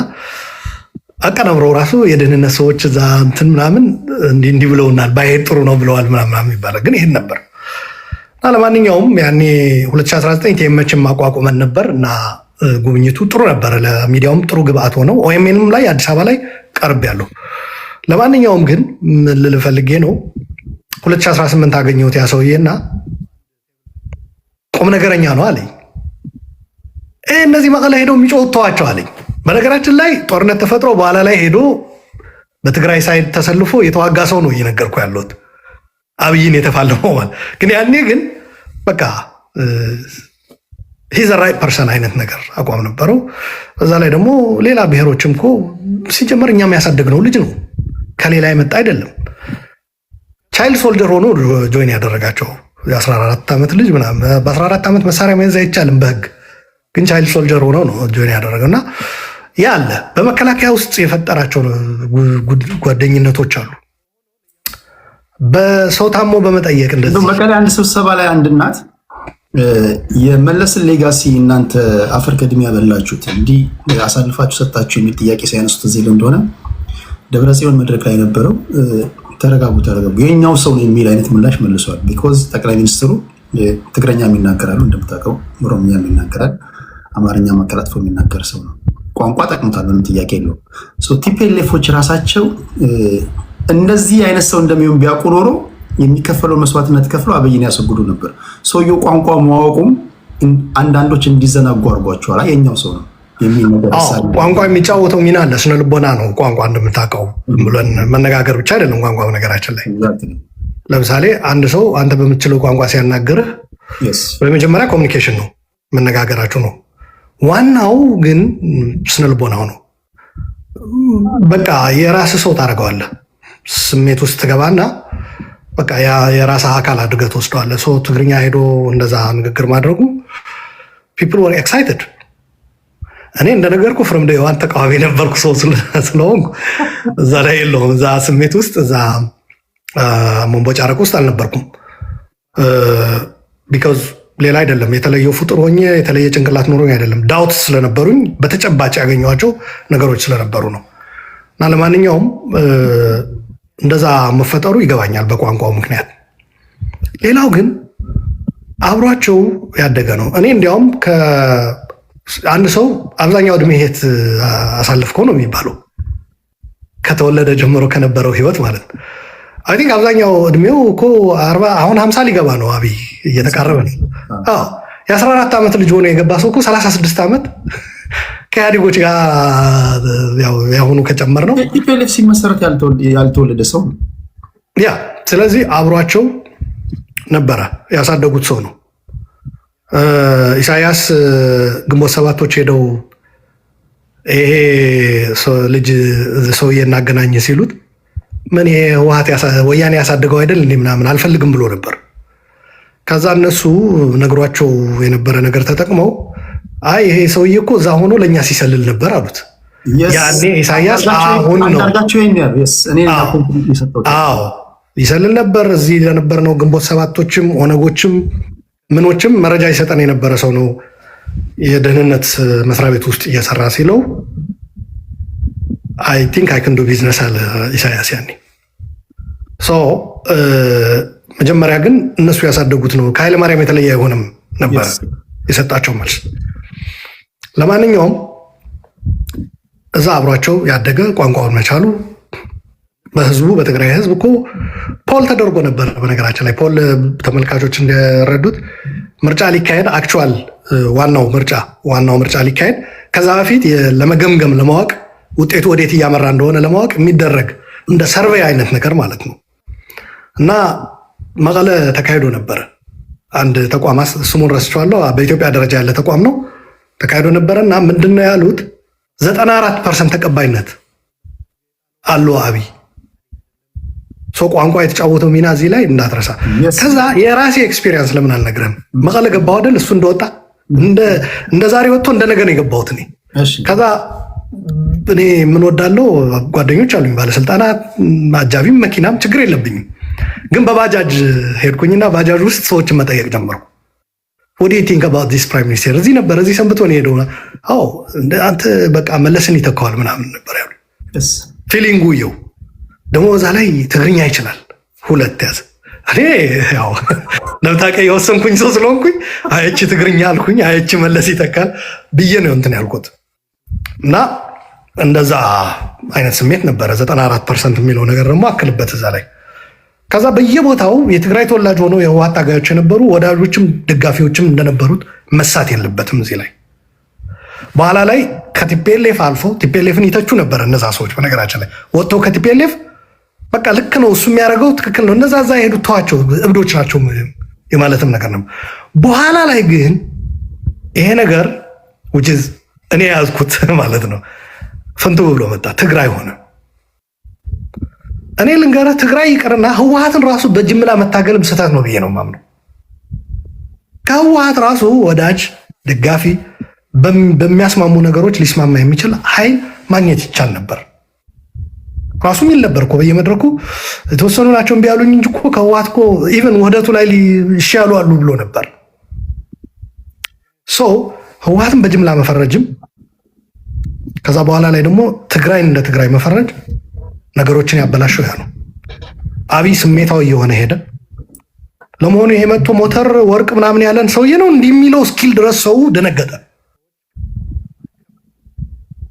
አቀናብረው ራሱ የደህንነት ሰዎች እዛ እንትን ምናምን እንዲህ ብለውናል፣ ባይሄድ ጥሩ ነው ብለዋል ምናምን ይባላል። ግን ይሄን ነበር እና ለማንኛውም ያኔ 2019 ቴመችን ማቋቁመን ነበር እና ጉብኝቱ ጥሩ ነበር። ለሚዲያውም ጥሩ ግብአት ሆነው ኦኤምኤንም ላይ አዲስ አበባ ላይ ቀርብ ያለው። ለማንኛውም ግን ምን ልል ፈልጌ ነው 2018 አገኘሁት ያ ሰውዬና ቁም ነገረኛ ነው አለኝ። እነዚህ መቀለ ሄደው የሚጮሁት ተዋቸው አለኝ። በነገራችን ላይ ጦርነት ተፈጥሮ በኋላ ላይ ሄዶ በትግራይ ሳይድ ተሰልፎ የተዋጋ ሰው ነው እየነገርኩ ያለሁት አብይን የተፋለመው ማለት ግን ያኔ ግን በቃ ሂዝ ራይት ፐርሰን አይነት ነገር አቋም ነበረው። በዛ ላይ ደግሞ ሌላ ብሔሮችም እኮ ሲጀመር እኛም ያሳደግነው ልጅ ነው፣ ከሌላ የመጣ አይደለም። ቻይልድ ሶልጀር ሆኖ ጆይን ያደረጋቸው የ14 ዓመት ልጅ ምናምን በ14 ዓመት መሳሪያ መያዝ አይቻልም በህግ፣ ግን ቻይልድ ሶልጀር ሆነው ነው ጆይን ያደረገው እና ያ አለ። በመከላከያ ውስጥ የፈጠራቸው ጓደኝነቶች አሉ። በሰው ታሞ በመጠየቅ እንደዚህ መቀሌ አንድ ስብሰባ ላይ አንድ እናት የመለስን ሌጋሲ እናንተ አፈር ከድሜ ያበላችሁት እንዲህ አሳልፋችሁ ሰጣችሁ የሚል ጥያቄ ሳያነሱት እዚህ እንደሆነ ደብረጽዮን መድረክ ላይ ነበረው ተረጋጉ የኛው ሰው ነው የሚል አይነት ምላሽ መልሷል። ቢኮዝ ጠቅላይ ሚኒስትሩ ትግረኛ የሚናገራሉ፣ እንደምታውቀው ኦሮምኛ የሚናገራል፣ አማርኛ ማቀላጥፎ የሚናገር ሰው ነው። ቋንቋ ጠቅሞታል፣ ምንም ጥያቄ የለው። ቲፒኤልኤፎች ራሳቸው እንደዚህ አይነት ሰው እንደሚሆን ቢያውቁ ኖሮ የሚከፈለውን መስዋዕትነት ከፍለው አብይን ያስወግዱ ነበር። ሰውየው ቋንቋ ማወቁም አንዳንዶች እንዲዘናጉ አድርጓቸዋል። የኛው ሰው ነው የሚል ነገር ቋንቋ የሚጫወተው ሚና አለ። ስነ ልቦና ነው ቋንቋ እንደምታውቀው ብለን መነጋገር ብቻ አይደለም ቋንቋ። በነገራችን ላይ ለምሳሌ አንድ ሰው አንተ በምትችለው ቋንቋ ሲያናግርህ በመጀመሪያ ኮሚኒኬሽን ነው፣ መነጋገራችሁ ነው። ዋናው ግን ስነ ልቦናው ነው። በቃ የራስ ሰው ታደርገዋለህ። ስሜት ውስጥ ትገባና በቃ የራስ አካል አድርገህ ትወስደዋለህ። ሰው ትግርኛ ሄዶ እንደዛ ንግግር ማድረጉ ፒፕል ወር ኤክሳይትድ። እኔ እንደነገርኩ ፍረም ዴይ ዋን ተቃዋሚ ነበርኩ ሰው ስለሆንኩ እዛ ላይ የለውም፣ እዛ ስሜት ውስጥ እዛ መንቦጫረቅ ውስጥ አልነበርኩም። ቢካዝ ሌላ አይደለም፣ የተለየው ፍጡር ሆኜ የተለየ ጭንቅላት ኖሮኝ አይደለም፣ ዳውት ስለነበሩኝ በተጨባጭ ያገኘኋቸው ነገሮች ስለነበሩ ነው። እና ለማንኛውም እንደዛ መፈጠሩ ይገባኛል በቋንቋው ምክንያት። ሌላው ግን አብሯቸው ያደገ ነው። እኔ እንዲያውም አንድ ሰው አብዛኛው እድሜ የት አሳልፍከው ነው የሚባለው ከተወለደ ጀምሮ ከነበረው ህይወት ማለት ነው። አይ ቲንክ አብዛኛው እድሜው እኮ 40 አሁን 50 ሊገባ ነው። አብይ እየተቃረበ ነው። አዎ የ14 ዓመት ልጅ ሆኖ የገባ ሰው እኮ 36 ዓመት ከኢህአዴጎች ጋር ያሁኑ ከጨመር ነው ቲፒኤልኤፍ ሲመሰረት ያልተወለደ ሰው ነው ያ። ስለዚህ አብሯቸው ነበረ ያሳደጉት ሰው ነው። ኢሳያስ ግንቦት ሰባቶች ሄደው ይሄ ልጅ ሰውዬ እናገናኝ ሲሉት ምን ይሄ ህወሓት ወያኔ ያሳደገው አይደል እንዴ ምናምን አልፈልግም ብሎ ነበር። ከዛ እነሱ ነግሯቸው የነበረ ነገር ተጠቅመው አይ ይሄ ሰውዬ እኮ እዛ ሆኖ ለእኛ ሲሰልል ነበር አሉት። ያኔ ኢሳያስ አሁን ነው ይሰልል ነበር። እዚህ ለነበርነው ግንቦት ሰባቶችም ኦነጎችም ምኖችም መረጃ ይሰጠን የነበረ ሰው ነው። የደህንነት መስሪያ ቤት ውስጥ እየሰራ ሲለው አይ ቲንክ አይ ካን ዱ ቢዝነስ አለ ኢሳያስ ያኔ። መጀመሪያ ግን እነሱ ያሳደጉት ነው። ከኃይለ ማርያም የተለየ አይሆንም ነበር የሰጣቸው መልስ። ለማንኛውም እዛ አብሯቸው ያደገ ቋንቋውን መቻሉ በህዝቡ በትግራይ ህዝብ እኮ ፖል ተደርጎ ነበር። በነገራችን ላይ ፖል ተመልካቾች እንደረዱት ምርጫ ሊካሄድ አክቹዋል ዋናው ምርጫ ሊካሄድ ከዛ በፊት ለመገምገም ለማወቅ ውጤቱ ወዴት እያመራ እንደሆነ ለማወቅ የሚደረግ እንደ ሰርቬይ አይነት ነገር ማለት ነው። እና መቀለ ተካሂዶ ነበረ። አንድ ተቋም ስሙን ረስቸዋለሁ፣ በኢትዮጵያ ደረጃ ያለ ተቋም ነው። ተካሂዶ ነበረ እና ምንድነው ያሉት 94% ተቀባይነት አለው አብይ ቋንቋ የተጫወተው ሚና እዚህ ላይ እንዳትረሳ። ከዛ የራሴ ኤክስፒሪየንስ ለምን አልነግርህም? መቀለ ገባሁ አይደል? እሱ እንደወጣ እንደ ዛሬ ወጥቶ እንደ ነገ ነው የገባሁት እኔ። ከዛ እኔ ምን ወዳለው ጓደኞች አሉኝ፣ ባለስልጣናት፣ አጃቢም፣ መኪናም ችግር የለብኝም። ግን በባጃጅ ሄድኩኝና ባጃጅ ውስጥ ሰዎችን መጠየቅ ጀመርኩ። ወዲ ቲንክ አባውት ዲስ ፕራይም ሚኒስቴር እዚህ ነበር፣ እዚህ ሰንብቶ ነው ሄደው። አዎ አንተ በቃ መለስን ይተካዋል ምናምን ነበር ያሉ። ፊሊንጉ ይው ደግሞ እዛ ላይ ትግርኛ ይችላል። ሁለት ያዘ። እኔ ያው ለምታውቀ የወሰንኩኝ ሰው ስለሆንኩኝ አየች ትግርኛ አልኩኝ፣ አየች መለስ ይተካል ብዬ ነው እንትን ያልኩት። እና እንደዛ አይነት ስሜት ነበረ። 94% የሚለው ነገር ደግሞ አክልበት እዛ ላይ። ከዛ በየቦታው የትግራይ ተወላጅ ሆነው የህወሓት ታጋዮች የነበሩ ወዳጆችም ደጋፊዎችም እንደነበሩት መሳት የለበትም እዚህ ላይ። በኋላ ላይ ከቲፒኤልኤፍ አልፎ ቲፒኤልኤፍን ይተቹ ነበር እነዛ ሰዎች። በነገራችን ላይ ወጥተው ከቲፒኤልኤፍ በቃ ልክ ነው እሱ የሚያደርገው ትክክል ነው፣ እነዛ እዛ የሄዱት ተዋቸው እብዶች ናቸው የማለትም ነገር ነው። በኋላ ላይ ግን ይሄ ነገር እኔ ያዝኩት ማለት ነው ፍንቱ ብሎ መጣ። ትግራይ ሆነ። እኔ ልንገርህ ትግራይ ይቅርና ህወሓትን ራሱ በጅምላ መታገልም ስህተት ነው ብዬ ነው የማምነው። ከህወሓት ራሱ ወዳጅ ደጋፊ በሚያስማሙ ነገሮች ሊስማማ የሚችል ኃይል ማግኘት ይቻል ነበር። ራሱ የሚል ነበር እኮ በየመድረኩ የተወሰኑ ናቸው እምቢ ያሉኝ እንጂ እኮ ከህወሓት እኮ ኢቨን ውህደቱ ላይ ይሻሉ አሉ ብሎ ነበር። ህወሓትን በጅምላ መፈረጅም ከዛ በኋላ ላይ ደግሞ ትግራይን እንደ ትግራይ መፈረጅ ነገሮችን ያበላሸው ያ ነው። አብይ ስሜታዊ እየሆነ ሄደ። ለመሆኑ ይሄ መጥቶ ሞተር ወርቅ ምናምን ያለን ሰውዬ ነው እንዲህ የሚለው እስኪል ድረስ ሰው ደነገጠ።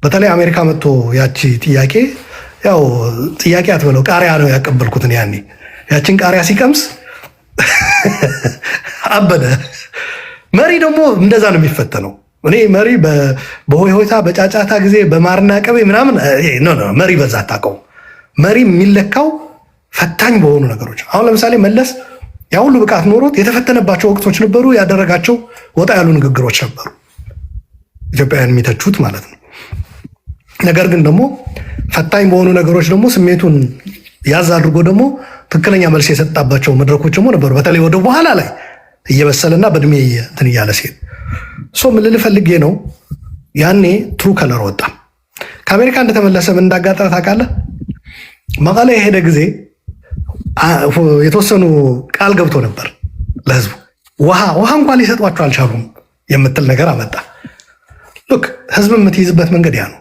በተለይ አሜሪካ መጥቶ ያቺ ጥያቄ ያው ጥያቄ አትበለው ቃሪያ ነው ያቀበልኩትን ያኔ ያችን ቃሪያ ሲቀምስ አበደ። መሪ ደግሞ እንደዛ ነው የሚፈተነው። እኔ መሪ በሆይ ሆይታ በጫጫታ ጊዜ በማርና ቀቤ ምናምን መሪ በዛ አታውቀው። መሪ የሚለካው ፈታኝ በሆኑ ነገሮች። አሁን ለምሳሌ መለስ ያ ሁሉ ብቃት ኖሮት የተፈተነባቸው ወቅቶች ነበሩ። ያደረጋቸው ወጣ ያሉ ንግግሮች ነበሩ፣ ኢትዮጵያውያን የሚተቹት ማለት ነው። ነገር ግን ደግሞ ፈታኝ በሆኑ ነገሮች ደግሞ ስሜቱን ያዝ አድርጎ ደግሞ ትክክለኛ መልስ የሰጣባቸው መድረኮች ደግሞ ነበሩ። በተለይ ወደ በኋላ ላይ እየበሰለና በእድሜ እንትን እያለ ሲሄድ ምን ልል ፈልጌ ነው፣ ያኔ ትሩ ከለር ወጣ። ከአሜሪካ እንደተመለሰ ምን እንዳጋጠመ ታውቃለህ? መቀለ የሄደ ጊዜ የተወሰኑ ቃል ገብቶ ነበር ለህዝቡ። ውሃ እንኳን ሊሰጧቸው አልቻሉም የምትል ነገር አመጣ። ሉክ ህዝብ የምትይዝበት መንገድ ያ ነው።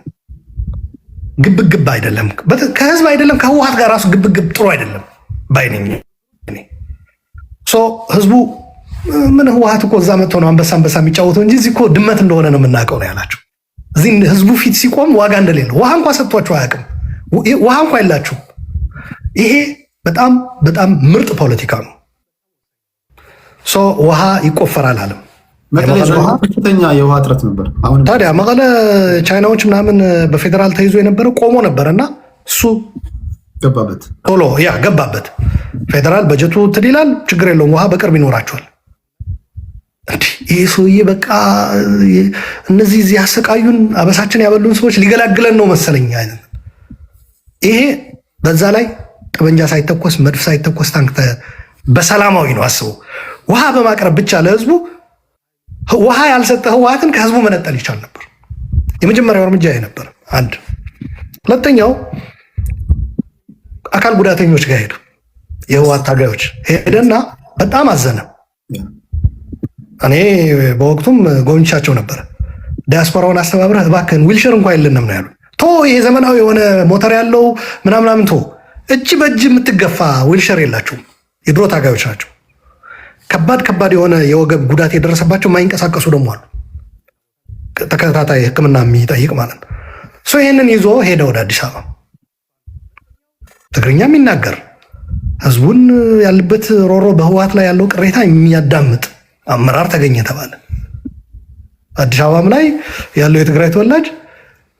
ግብግብ አይደለም ከህዝብ አይደለም ከህወሓት ጋር ራሱ ግብግብ ጥሩ አይደለም ባይነኝ። ህዝቡ ምን ህወሓት እኮ እዛ መጥቶ ነው አንበሳ የሚጫወተው እንጂ እዚህ እኮ ድመት እንደሆነ ነው የምናውቀው ነው ያላቸው። እዚህ ህዝቡ ፊት ሲቆም ዋጋ እንደሌለው ውሃ እንኳ ሰጥቷቸው አያውቅም። ውሃ እንኳ የላችሁም። ይሄ በጣም በጣም ምርጥ ፖለቲካ ነው። ውሃ ይቆፈራል አለም ከፍተኛ የውሃ እጥረት ነበር። ታዲያ መቀለ ቻይናዎች ምናምን በፌዴራል ተይዞ የነበረ ቆሞ ነበር እና እሱ ገባበት ቶሎ ገባበት። ፌዴራል በጀቱ ትል ይላል፣ ችግር የለውም ውሃ በቅርብ ይኖራቸዋል። ይህ ሰውዬ በቃ እነዚህ እዚህ ያሰቃዩን አበሳችን ያበሉን ሰዎች ሊገላግለን ነው መሰለኝ አይነት። ይሄ በዛ ላይ ጠመንጃ ሳይተኮስ መድፍ ሳይተኮስ ታንክ በሰላማዊ ነው አስበው። ውሃ በማቅረብ ብቻ ለህዝቡ ውሃ ያልሰጠ ህወሓትን ከህዝቡ መነጠል ይቻል ነበር። የመጀመሪያው እርምጃ ይሄ ነበር። አንድ ሁለተኛው አካል ጉዳተኞች ጋር ሄዱ። የህወሓት ታጋዮች ሄደና በጣም አዘነ። እኔ በወቅቱም ጎብኝቻቸው ነበር። ዲያስፖራውን አስተባብረህ እባክህን ዊልቸር እንኳን የለንም ነው ያሉት። ይሄ ዘመናዊ የሆነ ሞተር ያለው ምናምናምን እጅ በእጅ የምትገፋ ዊልቸር የላቸውም። የድሮ ታጋዮች ናቸው። ከባድ የሆነ የወገብ ጉዳት የደረሰባቸው የማይንቀሳቀሱ ደግሞ አሉ። ተከታታይ ሕክምና የሚጠይቅ ማለት ነው። ይህንን ይዞ ሄደ ወደ አዲስ አበባ። ትግርኛ የሚናገር ህዝቡን ያለበት ሮሮ በህወሓት ላይ ያለው ቅሬታ የሚያዳምጥ አመራር ተገኘ ተባለ። አዲስ አበባም ላይ ያለው የትግራይ ተወላጅ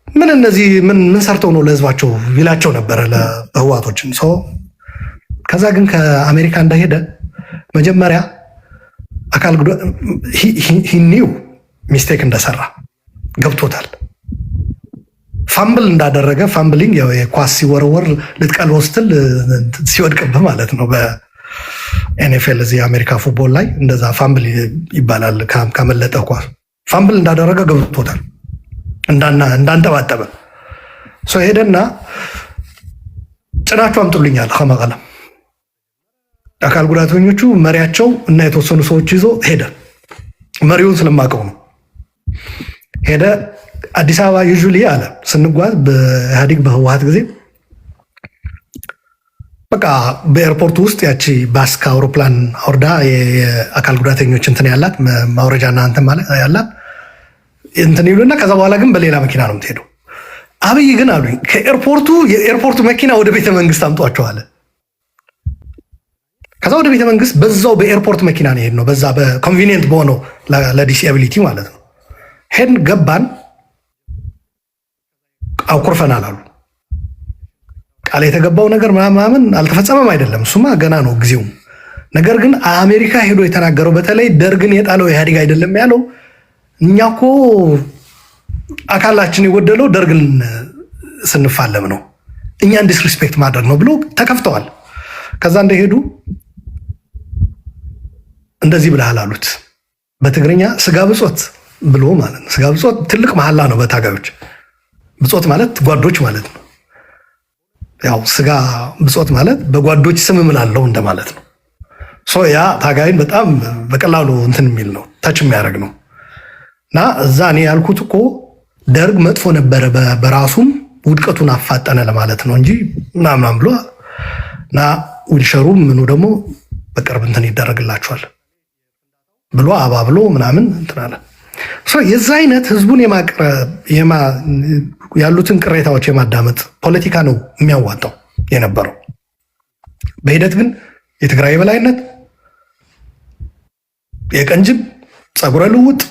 ምን እነዚህ ምን ሰርተው ነው ለህዝባቸው ይላቸው ነበረ ለህወሓቶችን። ከዛ ግን ከአሜሪካ እንደሄደ መጀመሪያ አካል ኒው ሚስቴክ እንደሰራ ገብቶታል። ፋምብል እንዳደረገ ፋምብሊንግ ያው የኳስ ሲወረወር ልትቀልበው ስትል ሲወድቅብህ ማለት ነው። በኤንኤፍኤል እዚህ የአሜሪካ ፉትቦል ላይ እንደዛ ፋምብል ይባላል። ካመለጠ ኳስ ፋምብል እንዳደረገ ገብቶታል፣ እንዳንጠባጠበ ሰው ሄደና ጭናቸው አምጡልኛል ከመቀለም አካል ጉዳተኞቹ መሪያቸው እና የተወሰኑ ሰዎች ይዞ ሄደ። መሪውን ስለማቀው ነው ሄደ። አዲስ አበባ ዩዥሊ አለ ስንጓዝ በኢህአዴግ በህወሓት ጊዜ በቃ በኤርፖርት ውስጥ ያቺ ባስ ከአውሮፕላን አውርዳ የአካል ጉዳተኞች እንትን ያላት ማውረጃና እንትን ማለት ያላት እንትን ይሉና ከዛ በኋላ ግን በሌላ መኪና ነው የምትሄደው። አብይ ግን አሉኝ የኤርፖርቱ መኪና ወደ ቤተ መንግስት አምጧቸዋል። ከዛ ወደ ቤተ መንግስት በዛው በኤርፖርት መኪና ነው የሄድነው። በዛ በኮንቪኒየንት በሆነው ለዲስኤቢሊቲ ማለት ነው ሄድን፣ ገባን፣ አኩርፈናል አሉ። ቃል የተገባው ነገር ምናምን አልተፈጸመም አይደለም፣ እሱማ ገና ነው ጊዜው። ነገር ግን አሜሪካ ሄዶ የተናገረው በተለይ ደርግን የጣለው ኢህአዴግ አይደለም ያለው እኛ እኮ አካላችን የጎደለው ደርግን ስንፋለም ነው፣ እኛን ዲስሪስፔክት ማድረግ ነው ብሎ ተከፍተዋል። ከዛ እንደሄዱ እንደዚህ ብለሃል አሉት በትግርኛ ስጋ ብጾት ብሎ ማለት ነው። ስጋ ብጾት ትልቅ መሐላ ነው በታጋዮች። ብጾት ማለት ጓዶች ማለት ነው። ያው ስጋ ብጾት ማለት በጓዶች ስም እምላለሁ እንደማለት ነው። ያ ታጋይን በጣም በቀላሉ እንትን የሚል ነው፣ ታች የሚያደርግ ነው። እና እዛ እኔ ያልኩት እኮ ደርግ መጥፎ ነበረ በራሱም ውድቀቱን አፋጠነ ለማለት ነው እንጂ ምናምን ብሎ እና ዊልሸሩ ምኑ ደግሞ በቅርብ እንትን ይደረግላቸዋል ብሎ አባብሎ ምናምን እንትን አለ። የዛ አይነት ህዝቡን የማቅረብ ያሉትን ቅሬታዎች የማዳመጥ ፖለቲካ ነው የሚያዋጣው የነበረው። በሂደት ግን የትግራይ የበላይነት፣ የቀንጅብ ጸጉረ ልውጥ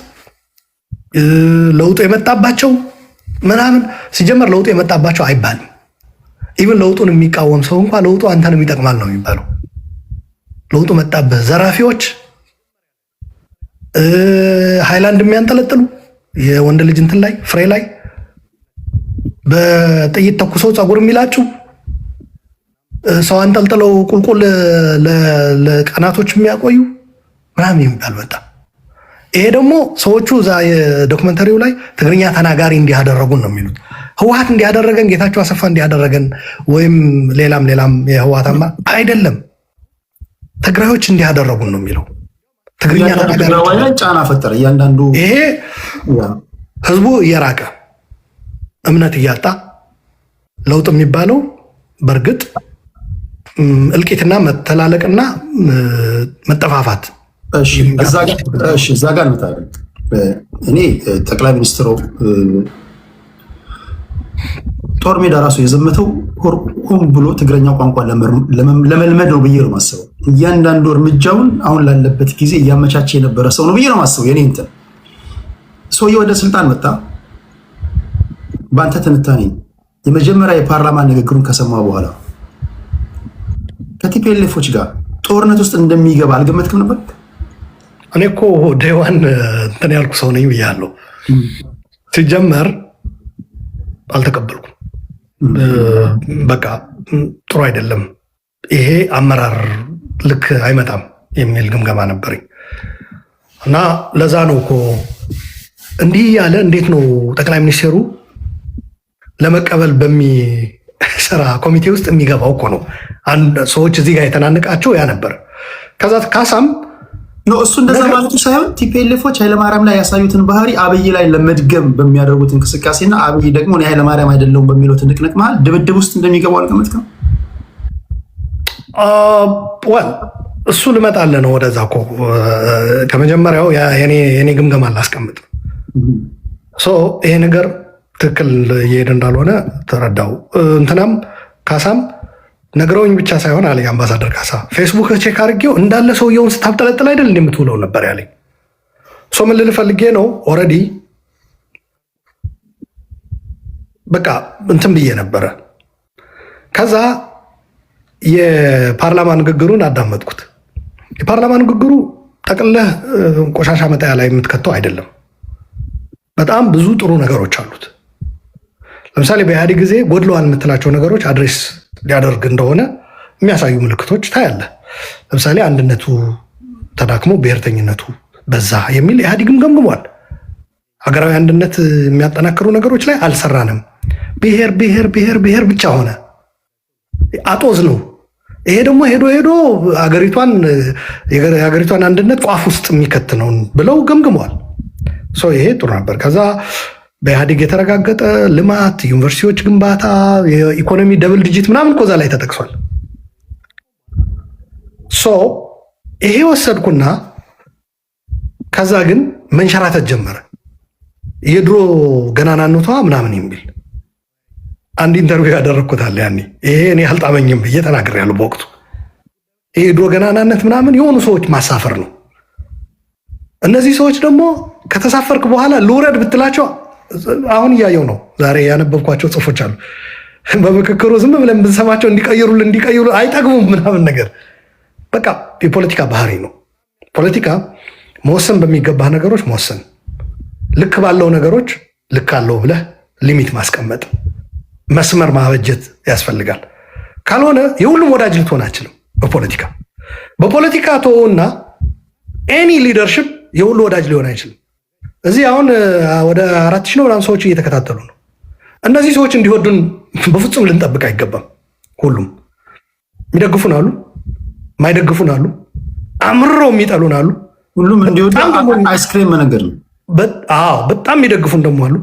ለውጡ የመጣባቸው ምናምን ሲጀመር ለውጡ የመጣባቸው አይባልም። ኢቭን ለውጡን የሚቃወም ሰው እንኳን ለውጡ አንተንም ይጠቅማል ነው የሚባለው። ለውጡ መጣብህ ዘራፊዎች፣ ሃይላንድ የሚያንጠለጥሉ የወንድ ልጅ እንትን ላይ ፍሬ ላይ በጥይት ተኩሰው ጸጉር የሚላጩ ሰው አንጠልጥለው ቁልቁል ለቀናቶች የሚያቆዩ ምናምን የሚባል መጣ። ይሄ ደግሞ ሰዎቹ እዛ የዶክመንተሪው ላይ ትግርኛ ተናጋሪ እንዲያደረጉን ነው የሚሉት። ህወሓት እንዲያደረገን፣ ጌታቸው አሰፋ እንዲያደረገን ወይም ሌላም የህወሓት አይደለም፣ ትግራዮች እንዲያደረጉን ነው የሚለው። ትግርኛ ተናጋሪ ጫና ፈጠረ። እያንዳንዱ ይሄ ህዝቡ እየራቀ እምነት እያጣ ለውጥ የሚባለው በእርግጥ እልቂትና መተላለቅና መጠፋፋት እዛ ጋር እንመጣለን። እኔ ጠቅላይ ሚኒስትሩ ጦር ሜዳ ራሱ የዘመተው ሆን ብሎ ትግረኛ ቋንቋ ለመልመድ ነው ብዬ ነው ማስበው። እያንዳንዱ እርምጃውን አሁን ላለበት ጊዜ እያመቻቸ የነበረ ሰው ነው ብዬ ነው ማስበው። የኔ እንትን ሰውዬው ወደ ስልጣን መጣ። በአንተ ትንታኔ የመጀመሪያ የፓርላማ ንግግሩን ከሰማ በኋላ ከቲፒኤልኤፎች ጋር ጦርነት ውስጥ እንደሚገባ አልገመትክም ነበር? እኔ እኮ ዴዋን እንትን ያልኩ ሰው ነኝ ብያለሁ። ሲጀመር አልተቀበልኩም። በቃ ጥሩ አይደለም ይሄ አመራር ልክ አይመጣም የሚል ግምገማ ነበረኝ እና ለዛ ነው እኮ እንዲህ ያለ እንዴት ነው ጠቅላይ ሚኒስትሩ ለመቀበል በሚሰራ ኮሚቴ ውስጥ የሚገባው እኮ ነው። ሰዎች እዚህ ጋር የተናነቃቸው ያ ነበር። ከዛ ካሳም እሱ እንደዛ ማለቱ ሳይሆን ቲፒኤልኤፎች ኃይለማርያም ላይ ያሳዩትን ባህሪ አብይ ላይ ለመድገም በሚያደርጉት እንቅስቃሴና አብይ ደግሞ እኔ ኃይለማርያም አይደለሁም በሚለው ትንቅንቅ መሀል ድብድብ ውስጥ እንደሚገቡ አልገመትክም? እሱ ልመጣልህ ነው ወደዛ እኮ ከመጀመሪያው የኔ ግምገማ ላስቀምጥ። ይሄ ነገር ትክክል እየሄደ እንዳልሆነ ተረዳው። እንትናም ካሳም ነግረውኝ ብቻ ሳይሆን አለኝ አምባሳደር ካሳ ፌስቡክ ቼክ አድርጌው እንዳለ ሰውየውን ስታብጠለጥል አይደል እንደምትውለው ነበር ያለኝ። ምን ልል ፈልጌ ነው ኦልሬዲ በቃ እንትን ብዬ ነበረ። ከዛ የፓርላማ ንግግሩን አዳመጥኩት። የፓርላማ ንግግሩ ጠቅልለህ ቆሻሻ መጣያ ላይ የምትከተው አይደለም። በጣም ብዙ ጥሩ ነገሮች አሉት። ለምሳሌ በኢህአዴግ ጊዜ ጎድለዋል የምትላቸው ነገሮች አድሬስ ሊያደርግ እንደሆነ የሚያሳዩ ምልክቶች ታያለ። ለምሳሌ አንድነቱ ተዳክሞ ብሔርተኝነቱ በዛ የሚል ኢህአዴግም ገምግሟል። ሀገራዊ አንድነት የሚያጠናክሩ ነገሮች ላይ አልሰራንም። ብሔር ብሔር ብሔር ብሔር ብቻ ሆነ፣ አጦዝ ነው። ይሄ ደግሞ ሄዶ ሄዶ የሀገሪቷን አንድነት ቋፍ ውስጥ የሚከት ነው ብለው ገምግመዋል። ይሄ ጥሩ ነበር። ከዛ በኢህአዴግ የተረጋገጠ ልማት፣ ዩኒቨርሲቲዎች ግንባታ፣ የኢኮኖሚ ደብል ዲጂት ምናምን ኮዛ ላይ ተጠቅሷል። ይሄ ወሰድኩና ከዛ ግን መንሸራተት ጀመረ። የድሮ ገናናነቷ ምናምን የሚል አንድ ኢንተርቪው ያደረግኩታል ያኔ። ይሄ እኔ አልጣመኝም ብዬ ተናግሬያለሁ በወቅቱ። ይሄ የድሮ ገናናነት ምናምን የሆኑ ሰዎች ማሳፈር ነው። እነዚህ ሰዎች ደግሞ ከተሳፈርክ በኋላ ልውረድ ብትላቸው አሁን እያየው ነው። ዛሬ ያነበብኳቸው ጽሑፎች አሉ። በምክክሩ ዝም ብለን ብንሰማቸው እንዲቀይሩ አይጠግሙም ምናምን ነገር። በቃ የፖለቲካ ባህሪ ነው። ፖለቲካ መወሰን በሚገባህ ነገሮች መወሰን፣ ልክ ባለው ነገሮች ልክ አለው ብለህ ሊሚት ማስቀመጥ፣ መስመር ማበጀት ያስፈልጋል። ካልሆነ የሁሉም ወዳጅ ልትሆን አችልም። በፖለቲካ ተወውና ኤኒ ሊደርሽፕ የሁሉ ወዳጅ ሊሆን አይችልም። እዚህ አሁን ወደ 4000 ነው ምናምን ሰዎች እየተከታተሉ ነው። እነዚህ ሰዎች እንዲወዱን በፍጹም ልንጠብቅ አይገባም። ሁሉም የሚደግፉን አሉ፣ ማይደግፉን አሉ፣ አምርረው የሚጠሉን አሉ። ሁሉም እንዲወዱ አይስክሬም ነገር ነው። በጣም የሚደግፉን ደግሞ አሉ።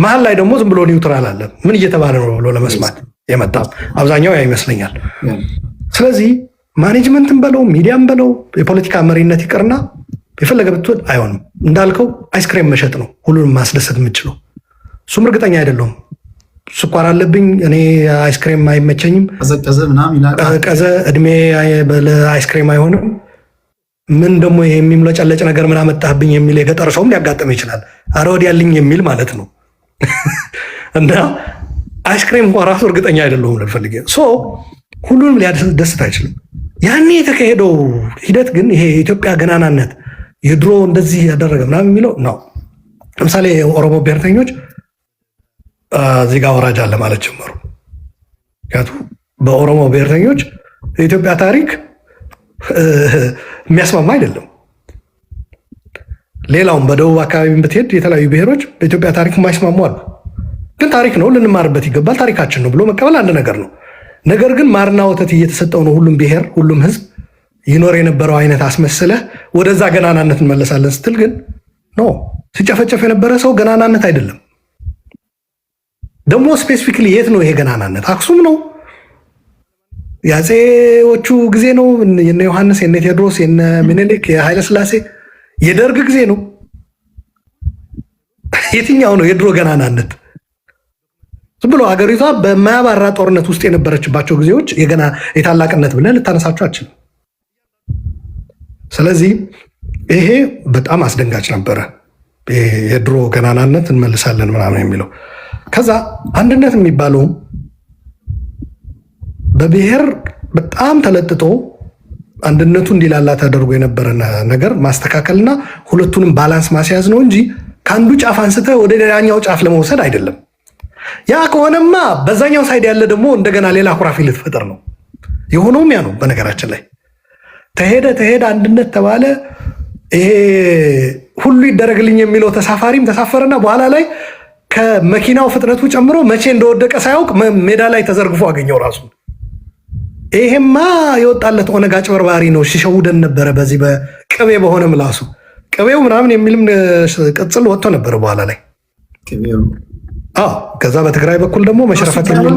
መሀል ላይ ደግሞ ዝም ብሎ ኒውትራል አለ። ምን እየተባለ ነው ብሎ ለመስማት የመጣ አብዛኛው ያ ይመስለኛል። ስለዚህ ማኔጅመንትን በለው ሚዲያም በለው የፖለቲካ መሪነት ይቅርና የፈለገ ብትወድ አይሆንም። እንዳልከው አይስክሬም መሸጥ ነው ሁሉንም ማስደሰት የምችለው። እሱም እርግጠኛ አይደለሁም። ስኳር አለብኝ እኔ አይስክሬም አይመቸኝም፣ ቀዘ እድሜ አይስክሬም አይሆንም፣ ምን ደግሞ የሚምለጨለጭ ነገር ምን አመጣህብኝ የሚል የገጠር ሰውም ሊያጋጥም ይችላል። አረ ወዲያልኝ የሚል ማለት ነው። እና አይስክሬም እንኳን ራሱ እርግጠኛ አይደለሁም ልፈልግ ሁሉንም ሊያስደስት አይችልም። ያኔ የተካሄደው ሂደት ግን ይሄ የኢትዮጵያ ገናናነት የድሮ እንደዚህ ያደረገ ምናምን የሚለው ነው። ለምሳሌ የኦሮሞ ብሔርተኞች ዜጋ ወራጅ አለ ማለት ጀመሩ። ምክንያቱም በኦሮሞ ብሔርተኞች የኢትዮጵያ ታሪክ የሚያስማማ አይደለም። ሌላውም በደቡብ አካባቢ ብትሄድ የተለያዩ ብሔሮች በኢትዮጵያ ታሪክ የማይስማሙ አሉ። ግን ታሪክ ነው ልንማርበት ይገባል፣ ታሪካችን ነው ብሎ መቀበል አንድ ነገር ነው። ነገር ግን ማርና ወተት እየተሰጠው ነው ሁሉም ብሔር ሁሉም ህዝብ ይኖር የነበረው አይነት አስመስለህ ወደዛ ገናናነት እንመለሳለን ስትል ግን ኖ ሲጨፈጨፍ የነበረ ሰው ገናናነት አይደለም። ደግሞ ስፔሲፊክሊ የት ነው ይሄ ገናናነት? አክሱም ነው? የአፄዎቹ ጊዜ ነው? የነ ዮሐንስ የነ ቴዎድሮስ የነ ምኒልክ የኃይለ ሥላሴ የደርግ ጊዜ ነው? የትኛው ነው የድሮ ገናናነት? ዝም ብሎ ሀገሪቷ በማያባራ ጦርነት ውስጥ የነበረችባቸው ጊዜዎች የታላቅነት ብለህ ልታነሳቸው አችልም። ስለዚህ ይሄ በጣም አስደንጋጭ ነበረ። የድሮ ገናናነት እንመልሳለን ምናምን የሚለው ከዛ አንድነት የሚባለውም በብሔር በጣም ተለጥጦ አንድነቱ እንዲላላ ተደርጎ የነበረ ነገር ማስተካከልና ሁለቱንም ባላንስ ማስያዝ ነው እንጂ ከአንዱ ጫፍ አንስተህ ወደ ሌላኛው ጫፍ ለመውሰድ አይደለም። ያ ከሆነማ በዛኛው ሳይድ ያለ ደግሞ እንደገና ሌላ ኩራፊ ልትፈጥር ነው። የሆነውም ያ ነው። በነገራችን ላይ ተሄደ አንድነት ተባለ። ይሄ ሁሉ ይደረግልኝ የሚለው ተሳፋሪም ተሳፈረና በኋላ ላይ ከመኪናው ፍጥነቱ ጨምሮ መቼ እንደወደቀ ሳያውቅ ሜዳ ላይ ተዘርግፎ አገኘው ራሱ። ይሄማ የወጣለት ኦነግ አጭበርባሪ ነው፣ ሲሸውደን ነበረ በዚህ በቅቤ በሆነ ምላሱ ቅቤው ምናምን የሚልም ቅጽል ወጥቶ ነበረ በኋላ ላይ። ከዛ በትግራይ በኩል ደግሞ መሸረፈት የሚል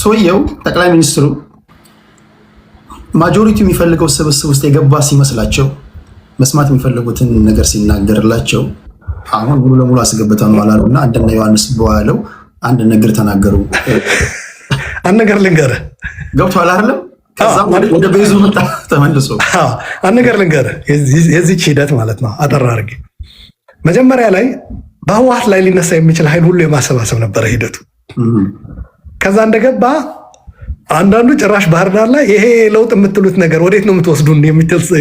ሰውየው ጠቅላይ ሚኒስትሩ ማጆሪቲ የሚፈልገው ስብስብ ውስጥ የገባ ሲመስላቸው መስማት የሚፈልጉትን ነገር ሲናገርላቸው አሁን ሙሉ ለሙሉ አስገብተነው አላሉና አንድና ዮሐንስ በዋለው አንድ ነገር ተናገሩ። አንድ ነገር ልንገርህ፣ ገብቶሃል አይደለም? ከዛ ወደ ቤዙ መጣ ተመልሶ። አንድ ነገር ልንገርህ፣ የዚህች ሂደት ማለት ነው አጠር አድርጌ። መጀመሪያ ላይ በህወሓት ላይ ሊነሳ የሚችል ኃይል ሁሉ የማሰባሰብ ነበረ ሂደቱ። ከዛ እንደገባ አንዳንዱ ጭራሽ ባህር ዳር ላይ ይሄ ለውጥ የምትሉት ነገር ወዴት ነው የምትወስዱን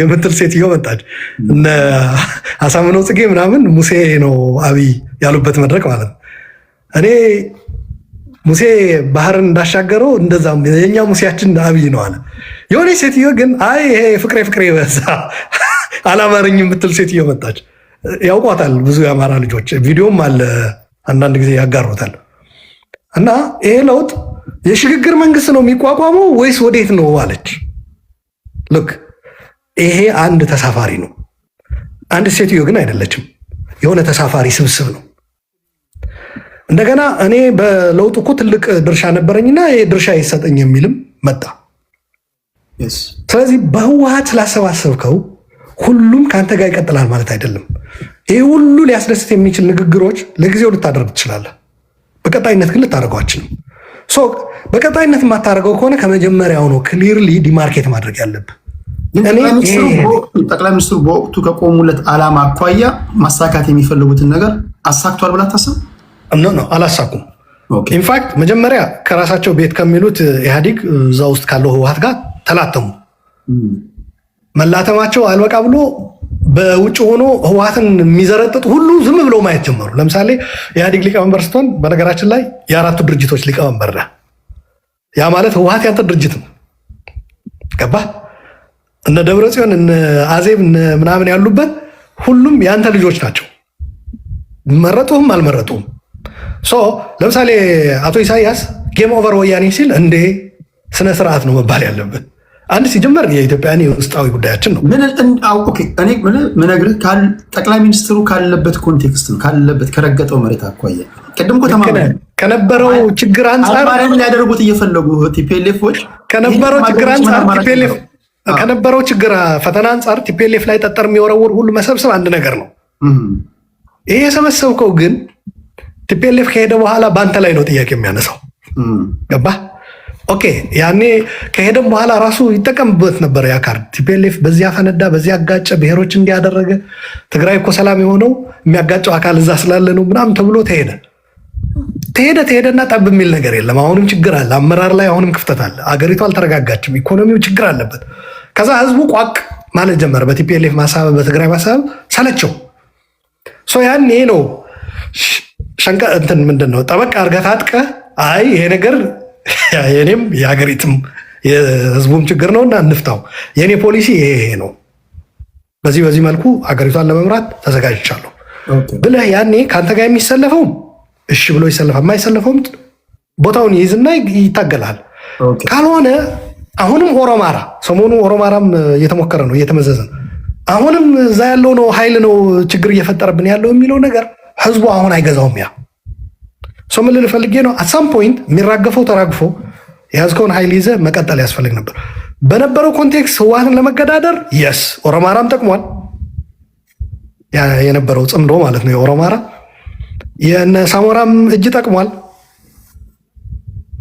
የምትል ሴትዮ መጣች። እነ አሳምነው ጽጌ ምናምን ሙሴ ነው አብይ ያሉበት መድረክ ማለት ነው። እኔ ሙሴ ባህርን እንዳሻገረው እንደዛም የኛ ሙሴያችን አብይ ነው አለ። የሆነ ሴትዮ ግን አይ ይሄ ፍቅሬ በዛ አላማረኝ የምትል ሴትዮ መጣች። ያውቋታል ብዙ የአማራ ልጆች፣ ቪዲዮም አለ አንዳንድ ጊዜ ያጋሩታል። እና ይሄ ለውጥ የሽግግር መንግስት ነው የሚቋቋመው ወይስ ወዴት ነው አለች። ልክ ይሄ አንድ ተሳፋሪ ነው፣ አንድ ሴትዮ ግን አይደለችም። የሆነ ተሳፋሪ ስብስብ ነው። እንደገና እኔ በለውጡ እኮ ትልቅ ድርሻ ነበረኝና ይሄ ድርሻ ይሰጠኝ የሚልም መጣ። ስለዚህ በህወሓት ስላሰባሰብከው ሁሉም ከአንተ ጋር ይቀጥላል ማለት አይደለም። ይህ ሁሉ ሊያስደስት የሚችል ንግግሮች ለጊዜው ልታደርግ ትችላለህ፣ በቀጣይነት ግን ልታደርገው አትችልም። በቀጣይነት የማታደርገው ከሆነ ከመጀመሪያው ነው ክሊርሊ ዲማርኬት ማድረግ ያለብህ። ጠቅላይ ሚኒስትሩ በወቅቱ ከቆሙለት ዓላማ አኳያ ማሳካት የሚፈልጉትን ነገር አሳክቷል ብላ ታስብ? ኖ አላሳኩም። ኢንፋክት መጀመሪያ ከራሳቸው ቤት ከሚሉት ኢህአዲግ እዛ ውስጥ ካለው ህወሓት ጋር ተላተሙ። መላተማቸው አልበቃ ብሎ በውጭ ሆኖ ህወሓትን የሚዘረጥጥ ሁሉ ዝም ብለው ማየት ጀመሩ። ለምሳሌ ኢህአዲግ ሊቀመንበር ስትሆን በነገራችን ላይ የአራቱ ድርጅቶች ሊቀመንበር ነህ። ያ ማለት ህወሓት ያንተ ድርጅት ነው። ገባህ? እነ ደብረጽዮን እነ አዜብ ምናምን ያሉበት ሁሉም ያንተ ልጆች ናቸው። መረጡህም አልመረጡህም። ለምሳሌ አቶ ኢሳያስ ጌም ኦቨር ወያኔ ሲል እንዴ ስነ ስርዓት ነው መባል ያለበት። አንድ ሲጀመር የኢትዮጵያን ውስጣዊ ጉዳያችን ነው። እኔ ምነግርህ ጠቅላይ ሚኒስትሩ ካለበት ኮንቴክስት ነው፣ ካለበት ከረገጠው መሬት አኳያ ቅድም ከነበረው ችግር አንጻር ሊያደርጉት እየፈለጉ ቲፒኤልኤፎች ከነበረው ችግር አንጻር ከነበረው ችግር ፈተና አንጻር ቲፒኤልኤፍ ላይ ጠጠር የሚወረውር ሁሉ መሰብሰብ አንድ ነገር ነው። ይሄ የሰበሰብከው ግን ቲፒኤልኤፍ ከሄደ በኋላ በአንተ ላይ ነው ጥያቄ የሚያነሳው። ገባህ? ኦኬ ያኔ ከሄደም በኋላ ራሱ ይጠቀምበት ነበር ያ ካርድ። ቲፒኤልኤፍ በዚያ ፈነዳ፣ በዚያ አጋጨ፣ ብሔሮች እንዲያደረገ፣ ትግራይ እኮ ሰላም የሆነው የሚያጋጨው አካል እዛ ስላለ ነው ምናምን ተብሎ ተሄደና ጠብ የሚል ነገር የለም። አሁንም ችግር አለ፣ አመራር ላይ አሁንም ክፍተት አለ። አገሪቱ አልተረጋጋችም፣ ኢኮኖሚው ችግር አለበት። ከዛ ህዝቡ ቋቅ ማለት ጀመረ። በቲፒኤልኤፍ ማሳበብ፣ በትግራይ ማሳበብ ሰለቸው። ያኔ ነው ሸንቀ እንትን ምንድን ነው ጠበቅ አድርገህ ታጥቀህ አይ ይሄ ነገር የኔም የሀገሪቱም የህዝቡም ችግር ነውና እንፍታው፣ የኔ ፖሊሲ ይሄ ነው፣ በዚህ መልኩ አገሪቷን ለመምራት ተዘጋጅቻለሁ ብለህ ያኔ ከአንተ ጋር የሚሰለፈውም እሺ ብሎ ይሰለፋል፣ የማይሰለፈውም ቦታውን ይይዝና ይታገላል። ካልሆነ አሁንም ኦሮማራ ሰሞኑ ኦሮማራም እየተሞከረ ነው፣ እየተመዘዘ ነው። አሁንም እዛ ያለው ነው ኃይል ነው ችግር እየፈጠረብን ያለው የሚለው ነገር ህዝቡ አሁን አይገዛውም። ያ ሰው ምን ልል ፈልጌ ነው፣ አሳም ፖይንት የሚራገፈው ተራግፎ የያዝከውን ኃይል ይዘህ መቀጠል ያስፈልግ ነበር። በነበረው ኮንቴክስት ህወሓትን ለመገዳደር የስ ኦሮማራም ጠቅሟል። የነበረው ጽምዶ ማለት ነው የኦሮማራ የነ ሳሞራም እጅ ጠቅሟል፣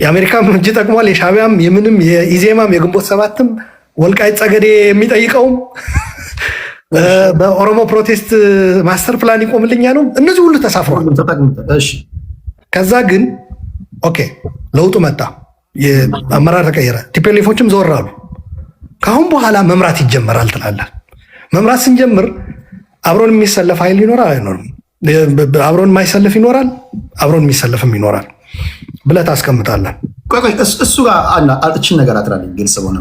የአሜሪካም እጅ ጠቅሟል፣ የሻቢያም የምንም የኢዜማም የግንቦት ሰባትም ወልቃይት ጸገዴ የሚጠይቀውም በኦሮሞ ፕሮቴስት ማስተር ፕላን ይቆምልኛ ነው። እነዚህ ሁሉ ተሳፍሯል። ከዛ ግን ኦኬ ለውጡ መጣ፣ አመራር ተቀየረ፣ ቲፒኤልኤፎችም ዘወር አሉ። ከአሁን በኋላ መምራት ይጀመራል ትላለህ። መምራት ስንጀምር አብሮን የሚሰለፍ ኃይል ይኖራል አይኖርም? አብሮን የማይሰለፍ ይኖራል፣ አብሮን የሚሰለፍም ይኖራል ብለህ ታስቀምጣለህ። እሱ ጋር እችን ነገር አጥራለኝ ግልጽ ሆነ።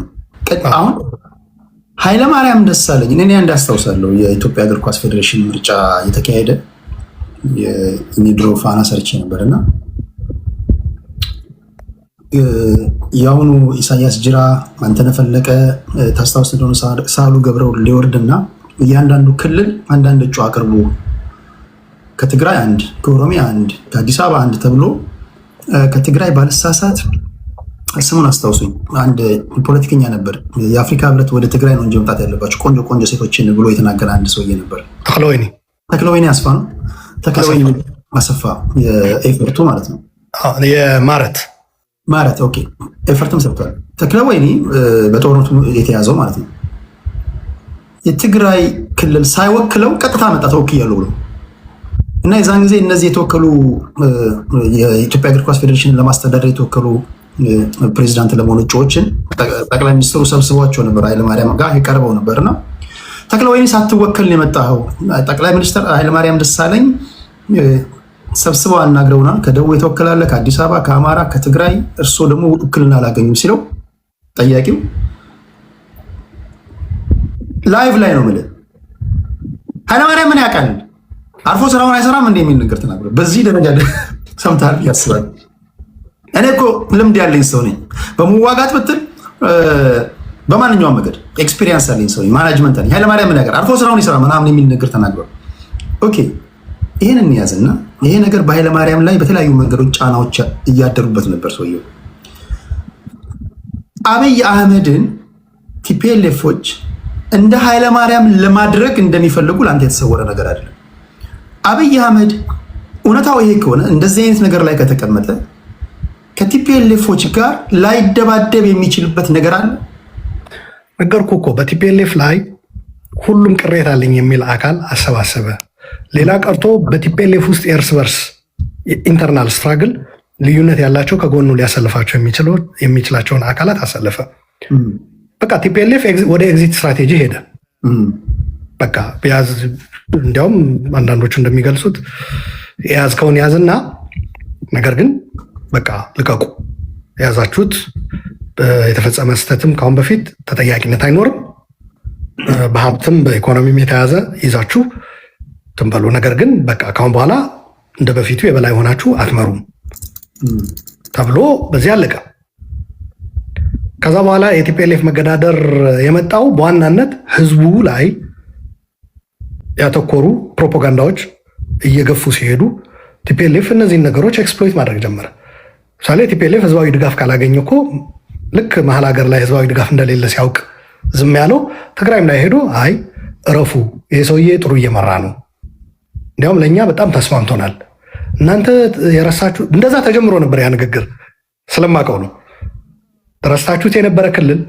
አሁን ኃይለማርያም ደሳለኝ እኔ እንዳስታውሳለሁ የኢትዮጵያ እግር ኳስ ፌዴሬሽን ምርጫ የተካሄደ የድሮ ፋና ሰርቼ ነበርና የአሁኑ ኢሳያስ ጅራ፣ አንተነህ ፈለቀ ታስታውስ እንደሆነ ሳህሉ ገብረው ሊወርድና እያንዳንዱ ክልል አንዳንድ እጩ አቅርቦ ከትግራይ አንድ፣ ከኦሮሚያ አንድ፣ ከአዲስ አበባ አንድ ተብሎ ከትግራይ ባልሳሳት ስሙን አስታውሱኝ፣ አንድ ፖለቲከኛ ነበር። የአፍሪካ ህብረት ወደ ትግራይ ነው እንጂ መምጣት ያለባቸው ቆንጆ ሴቶችን ብሎ የተናገረ አንድ ሰውዬ ነበር። ተክለወይኒ አስፋ ነው። ተክለወይኒ አሰፋ የኤፈርቱ ማለት ነው። ማረት ኦኬ፣ ኤፈርትም ሰጥቷል። ተክለወይኒ በጦርነቱ የተያዘው ማለት ነው። የትግራይ ክልል ሳይወክለው ቀጥታ መጣ ተወክያለሁ ብሎ እና የዛን ጊዜ እነዚህ የተወከሉ የኢትዮጵያ እግር ኳስ ፌዴሬሽንን ለማስተዳደር የተወከሉ ፕሬዚዳንት ለመሆኑ እጩዎችን ጠቅላይ ሚኒስትሩ ሰብስቧቸው ነበር። ኃይለማርያም ጋር የቀርበው ነበርና ተክለወይኒ ሳትወከል የመጣኸው ጠቅላይ ሚኒስትር ኃይለማርያም ደሳለኝ ሰብስበው አናግረውናል። ከደቡብ የተወከላለ፣ ከአዲስ አበባ፣ ከአማራ፣ ከትግራይ እርሶ ደግሞ ውክልና አላገኙም ሲለው ጠያቂው ላይቭ ላይ ነው የምልህ ኃይለማርያም ምን ያውቃል አርፎ ስራውን አይሰራም እንደ የሚል ነገር ተናግሮ በዚህ ደረጃ ሰምታል ያስባል። እኔ እኮ ልምድ ያለኝ ሰው ነኝ በመዋጋት ብትል በማንኛውም መንገድ ኤክስፒሪየንስ ያለኝ ሰው ነኝ። ማናጅመንት ነኝ። ኃይለማርያም ምን ያውቃል አርፎ ስራውን ይሰራ ምናምን የሚል ነገር ተናግሮ ኦኬ ይህን እንያዝና ይሄ ነገር በኃይለማርያም ላይ በተለያዩ መንገዶች ጫናዎች እያደሩበት ነበር። ሰውየው አብይ አህመድን ቲፒኤልኤፎች እንደ ኃይለማርያም ለማድረግ እንደሚፈልጉ ለአንተ የተሰወረ ነገር አይደለም። አብይ አህመድ እውነታው ይሄ ከሆነ እንደዚህ አይነት ነገር ላይ ከተቀመጠ ከቲፒኤልኤፎች ጋር ላይደባደብ የሚችልበት ነገር አለ። ነገርኩ እኮ በቲፒኤልኤፍ ላይ ሁሉም ቅሬታ አለኝ የሚል አካል አሰባሰበ። ሌላ ቀርቶ በቲፒኤልኤፍ ውስጥ የእርስ በርስ ኢንተርናል ስትራግል ልዩነት ያላቸው ከጎኑ ሊያሰልፋቸው የሚችላቸውን አካላት አሰለፈ። በቃ ቲፒኤልኤፍ ወደ ኤግዚት ስትራቴጂ ሄደ። በቃ ያዝ እንዲያውም አንዳንዶቹ እንደሚገልጹት የያዝከውን ያዝና ነገር ግን በቃ ልቀቁ፣ የያዛችሁት የተፈጸመ ስህተትም ካሁን በፊት ተጠያቂነት አይኖርም፣ በሀብትም በኢኮኖሚም የተያዘ ይዛችሁ ትንበሉ፣ ነገር ግን በቃ ካሁን በኋላ እንደ በፊቱ የበላይ ሆናችሁ አትመሩም ተብሎ በዚህ አለቀ። ከዛ በኋላ የቲፒኤልኤፍ መገዳደር የመጣው በዋናነት ህዝቡ ላይ ያተኮሩ ፕሮፓጋንዳዎች እየገፉ ሲሄዱ ቲፒኤልኤፍ እነዚህን ነገሮች ኤክስፕሎይት ማድረግ ጀመረ። ምሳሌ ቲፒኤልኤፍ ህዝባዊ ድጋፍ ካላገኘ እኮ ልክ መሀል ሀገር ላይ ህዝባዊ ድጋፍ እንደሌለ ሲያውቅ ዝም ያለው ትግራይም ላይ ሄዶ አይ እረፉ፣ ይህ ሰውዬ ጥሩ እየመራ ነው፣ እንዲያውም ለእኛ በጣም ተስማምቶናል፣ እናንተ የረሳችሁ እንደዛ ተጀምሮ ነበር ያ ንግግር ስለማውቀው ነው። ረስታችሁት የነበረ ክልል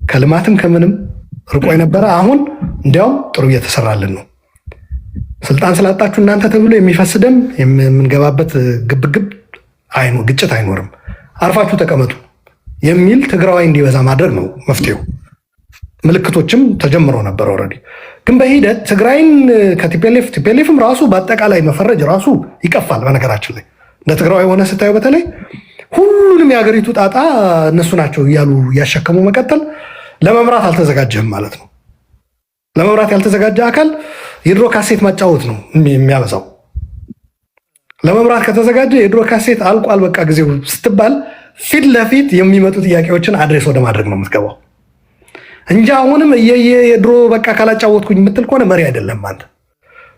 ከልማትም ከምንም ርቆ የነበረ አሁን እንዲያውም ጥሩ እየተሰራልን ነው። ስልጣን ስላጣችሁ እናንተ ተብሎ የሚፈስ ደም የምንገባበት ግብግብ ግጭት አይኖርም፣ አርፋችሁ ተቀመጡ የሚል ትግራዋይ እንዲበዛ ማድረግ ነው መፍትሄው። ምልክቶችም ተጀምሮ ነበር ኦልሬዲ። ግን በሂደት ትግራይን ቲፒኤልኤፍም ራሱ በአጠቃላይ መፈረጅ ራሱ ይቀፋል። በነገራችን ላይ እንደ ትግራዋይ ሆነ ስታየው በተለይ ሁሉንም የሀገሪቱ ጣጣ እነሱ ናቸው እያሉ እያሸከሙ መቀጠል ለመምራት አልተዘጋጀህም ማለት ነው። ለመምራት ያልተዘጋጀ አካል የድሮ ካሴት ማጫወት ነው የሚያበዛው። ለመምራት ከተዘጋጀ የድሮ ካሴት አልቋል በቃ ጊዜው ስትባል ፊት ለፊት የሚመጡ ጥያቄዎችን አድሬስ ወደ ማድረግ ነው የምትገባው እንጂ አሁንም የድሮ በቃ ካላጫወትኩኝ የምትል ከሆነ መሪ አይደለም አንተ።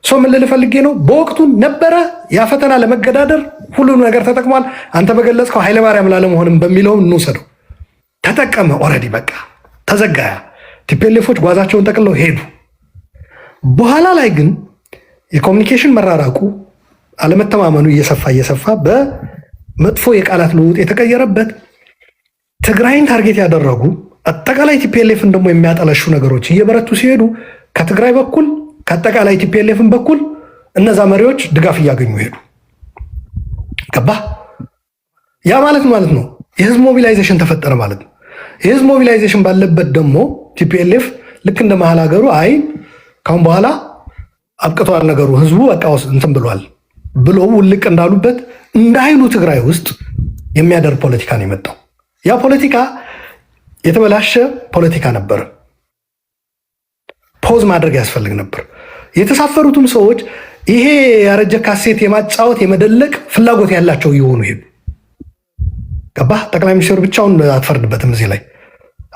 ሰው ምን ልል ፈልጌ ነው፣ በወቅቱ ነበረ ያ ፈተና ለመገዳደር ሁሉም ነገር ተጠቅሟል። አንተ በገለጽከው ኃይለማርያም ላለመሆንም በሚለው እንውሰደው፣ ተጠቀመ። ኦልሬዲ በቃ ተዘጋያ። ቲፒኤልኤፎች ጓዛቸውን ጠቅለው ሄዱ። በኋላ ላይ ግን የኮሚኒኬሽን መራራቁ አለመተማመኑ እየሰፋ በመጥፎ የቃላት ልውውጥ የተቀየረበት ትግራይን ታርጌት ያደረጉ አጠቃላይ ቲፒኤልኤፍን ደግሞ የሚያጠለሹ ነገሮች እየበረቱ ሲሄዱ ከትግራይ በኩል ከአጠቃላይ ቲፒኤልኤፍን በኩል እነዛ መሪዎች ድጋፍ እያገኙ ሄዱ። ገባ? ያ ማለት ነው የህዝብ ሞቢላይዜሽን ተፈጠረ ማለት ነው። የህዝብ ሞቢላይዜሽን ባለበት ደግሞ ቲፒኤልኤፍ ልክ እንደ መሀል ሀገሩ አይ ካሁን በኋላ አብቅተዋል ነገሩ ህዝቡ በቃ እንትን ብሏል ብሎ ውልቅ እንዳሉበት እንደ ኃይሉ ትግራይ ውስጥ የሚያደርግ ፖለቲካ ነው የመጣው። ያ ፖለቲካ የተበላሸ ፖለቲካ ነበር። ፖዝ ማድረግ ያስፈልግ ነበር። የተሳፈሩትም ሰዎች ይሄ ያረጀ ካሴት የማጫወት የመደለቅ ፍላጎት ያላቸው እየሆኑ ሄዱ። ገባህ? ጠቅላይ ሚኒስትሩ ብቻውን አትፈርድበትም እዚህ ላይ።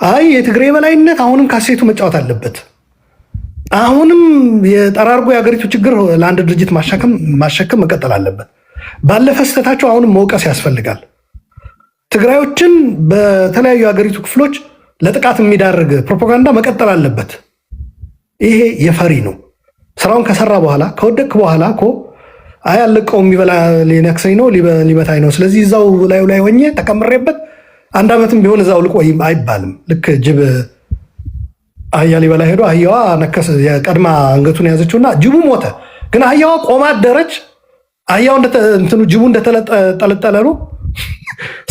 አይ የትግራይ በላይነት አሁንም ካሴቱ መጫወት አለበት፣ አሁንም የጠራርጎ የሀገሪቱ ችግር ለአንድ ድርጅት ማሸከም መቀጠል አለበት። ባለፈ ስህተታቸው አሁንም መውቀስ ያስፈልጋል። ትግራዮችን በተለያዩ የሀገሪቱ ክፍሎች ለጥቃት የሚዳርግ ፕሮፓጋንዳ መቀጠል አለበት። ይሄ የፈሪ ነው። ስራውን ከሰራ በኋላ ከወደቅ በኋላ እኮ አይ አለቀው የሚበላ ሊነክሰኝ ነው ሊመታኝ ነው፣ ስለዚህ እዛው ላይ ሆኜ ተቀምሬበት አንድ ዓመትም ቢሆን እዛው ልቆይ አይባልም። ልክ ጅብ አህያ ሊበላ ሄዶ አህያዋ ነከሰ፣ የቀድማ አንገቱን ያዘችውና ጅቡ ሞተ። ግን አህያዋ ቆማ አደረች። አህያው ጅቡ እንደተጠለጠለ ነው።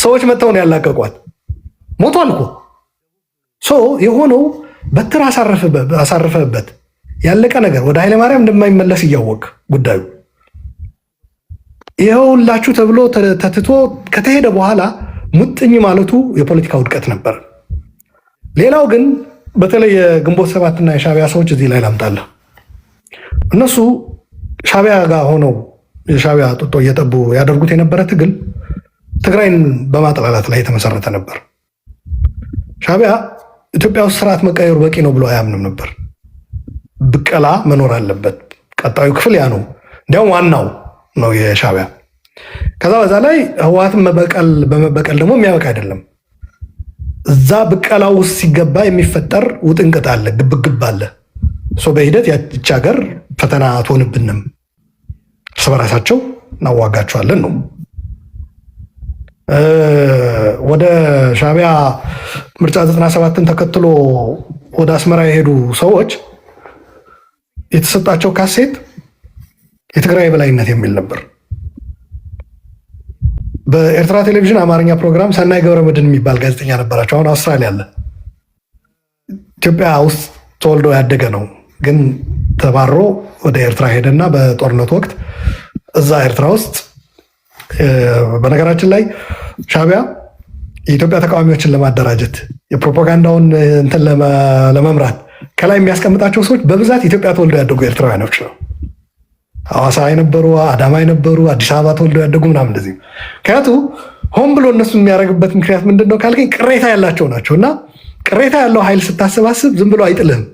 ሰዎች መጥተው ነው ያላቀቋት። ሞቷል እኮ የሆነው በትር አሳርፈበት ያለቀ ነገር ወደ ኃይለማርያም እንደማይመለስ እያወቅ ጉዳዩ ይኸውላችሁ ተብሎ ተትቶ ከተሄደ በኋላ ሙጥኝ ማለቱ የፖለቲካ ውድቀት ነበር። ሌላው ግን በተለይ የግንቦት ሰባትና የሻዕቢያ ሰዎች እዚህ ላይ ላምጣለሁ። እነሱ ሻዕቢያ ጋር ሆነው የሻዕቢያ ጡጦ እየጠቡ ያደርጉት የነበረ ትግል ትግራይን በማጥላላት ላይ የተመሰረተ ነበር። ሻዕቢያ ኢትዮጵያ ውስጥ ስርዓት መቀየሩ በቂ ነው ብሎ አያምንም ነበር። ብቀላ መኖር አለበት። ቀጣዩ ክፍል ያ ነው። እንዲያውም ዋናው ነው የሻዕቢያ። ከዛ በዛ ላይ ህወሓትን በመበቀል ደግሞ የሚያበቃ አይደለም። እዛ ብቀላ ውስጥ ሲገባ የሚፈጠር ውጥንቅጥ አለ፣ ግብግብ አለ። በሂደት ያች ሀገር ፈተና አትሆንብንም፣ እርስ በራሳቸው እናዋጋቸዋለን ነው። ወደ ሻዕቢያ ምርጫ 97ን ተከትሎ ወደ አስመራ የሄዱ ሰዎች የተሰጣቸው ካሴት የትግራይ የበላይነት የሚል ነበር። በኤርትራ ቴሌቪዥን አማርኛ ፕሮግራም ሰናይ ገብረመድህን የሚባል ጋዜጠኛ ነበራቸው። አሁን አውስትራሊያ አለ። ኢትዮጵያ ውስጥ ተወልዶ ያደገ ነው፣ ግን ተባሮ ወደ ኤርትራ ሄደና በጦርነቱ ወቅት እዛ ኤርትራ ውስጥ በነገራችን ላይ ሻዕቢያ የኢትዮጵያ ተቃዋሚዎችን ለማደራጀት የፕሮፓጋንዳውን እንትን ለመምራት ከላይ የሚያስቀምጣቸው ሰዎች በብዛት ኢትዮጵያ ተወልደው ያደጉ ኤርትራውያኖች ነው። ሐዋሳ የነበሩ፣ አዳማ የነበሩ፣ አዲስ አበባ ተወልደው ያደጉ ምናምን እንደዚህ። ምክንያቱ ሆን ብሎ እነሱ የሚያደርግበት ምክንያት ምንድን ነው ካልከኝ ቅሬታ ያላቸው ናቸው። እና ቅሬታ ያለው ኃይል ስታሰባስብ ዝም ብሎ አይጥልህም።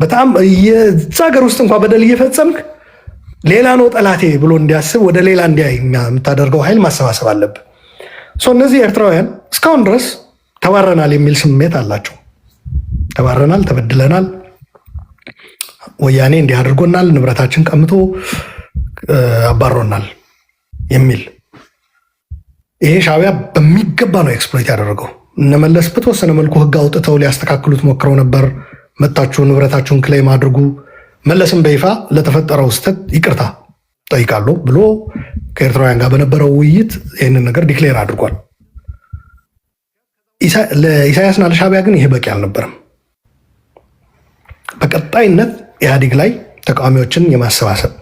በጣም የዛ ሀገር ውስጥ እንኳ በደል እየፈጸምክ ሌላ ነው ጠላቴ ብሎ እንዲያስብ ወደ ሌላ እንዲያይ የምታደርገው ኃይል ማሰባሰብ አለብህ። እነዚህ ኤርትራውያን እስካሁን ድረስ ተባረናል የሚል ስሜት አላቸው። ተባረናል፣ ተበድለናል፣ ወያኔ እንዲህ አድርጎናል፣ ንብረታችን ቀምቶ አባሮናል የሚል ይሄ ሻዕቢያ በሚገባ ነው ኤክስፕሎይት ያደረገው። እነመለስ በተወሰነ መልኩ ህግ አውጥተው ሊያስተካክሉት ሞክረው ነበር። መታችሁ ንብረታችሁን ክሌም አድርጉ፣ መለስም በይፋ ለተፈጠረው ስህተት ይቅርታ ጠይቃለሁ ብሎ ከኤርትራውያን ጋር በነበረው ውይይት ይህንን ነገር ዲክሌር አድርጓል። ለኢሳያስና ለሻዕቢያ ግን ይሄ በቂ አልነበረም። በቀጣይነት ኢህአዴግ ላይ ተቃዋሚዎችን የማሰባሰብ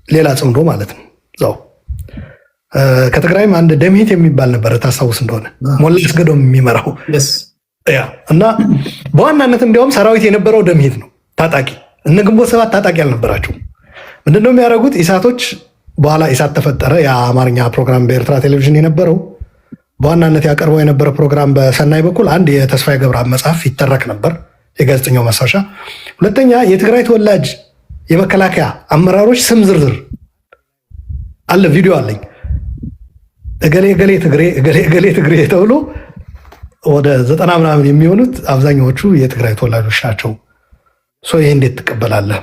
ሌላ ጽምዶ ማለት ነው። ዛው ከትግራይም አንድ ደምሂት የሚባል ነበር፣ ታስታውስ እንደሆነ ሞላ አስገዶም የሚመራው እና በዋናነት እንዲያውም ሰራዊት የነበረው ደምሂት ነው። ታጣቂ እነ ግንቦት ሰባት ታጣቂ አልነበራቸው። ምንድነው የሚያደርጉት? ኢሳቶች በኋላ ኢሳት ተፈጠረ፣ የአማርኛ ፕሮግራም በኤርትራ ቴሌቪዥን የነበረው በዋናነት ያቀርበው የነበረ ፕሮግራም በሰናይ በኩል አንድ የተስፋዬ ገብረአብ መጽሐፍ ይተረክ ነበር፣ የጋዜጠኛው ማስታወሻ። ሁለተኛ የትግራይ ተወላጅ የመከላከያ አመራሮች ስም ዝርዝር አለ፣ ቪዲዮ አለኝ። እገሌ እገሌ ትግሬ እገሌ እገሌ ትግሬ ተብሎ ወደ 90 ምናምን የሚሆኑት አብዛኛዎቹ የትግራይ ተወላጆች ናቸው። ይህ እንዴት ትቀበላለህ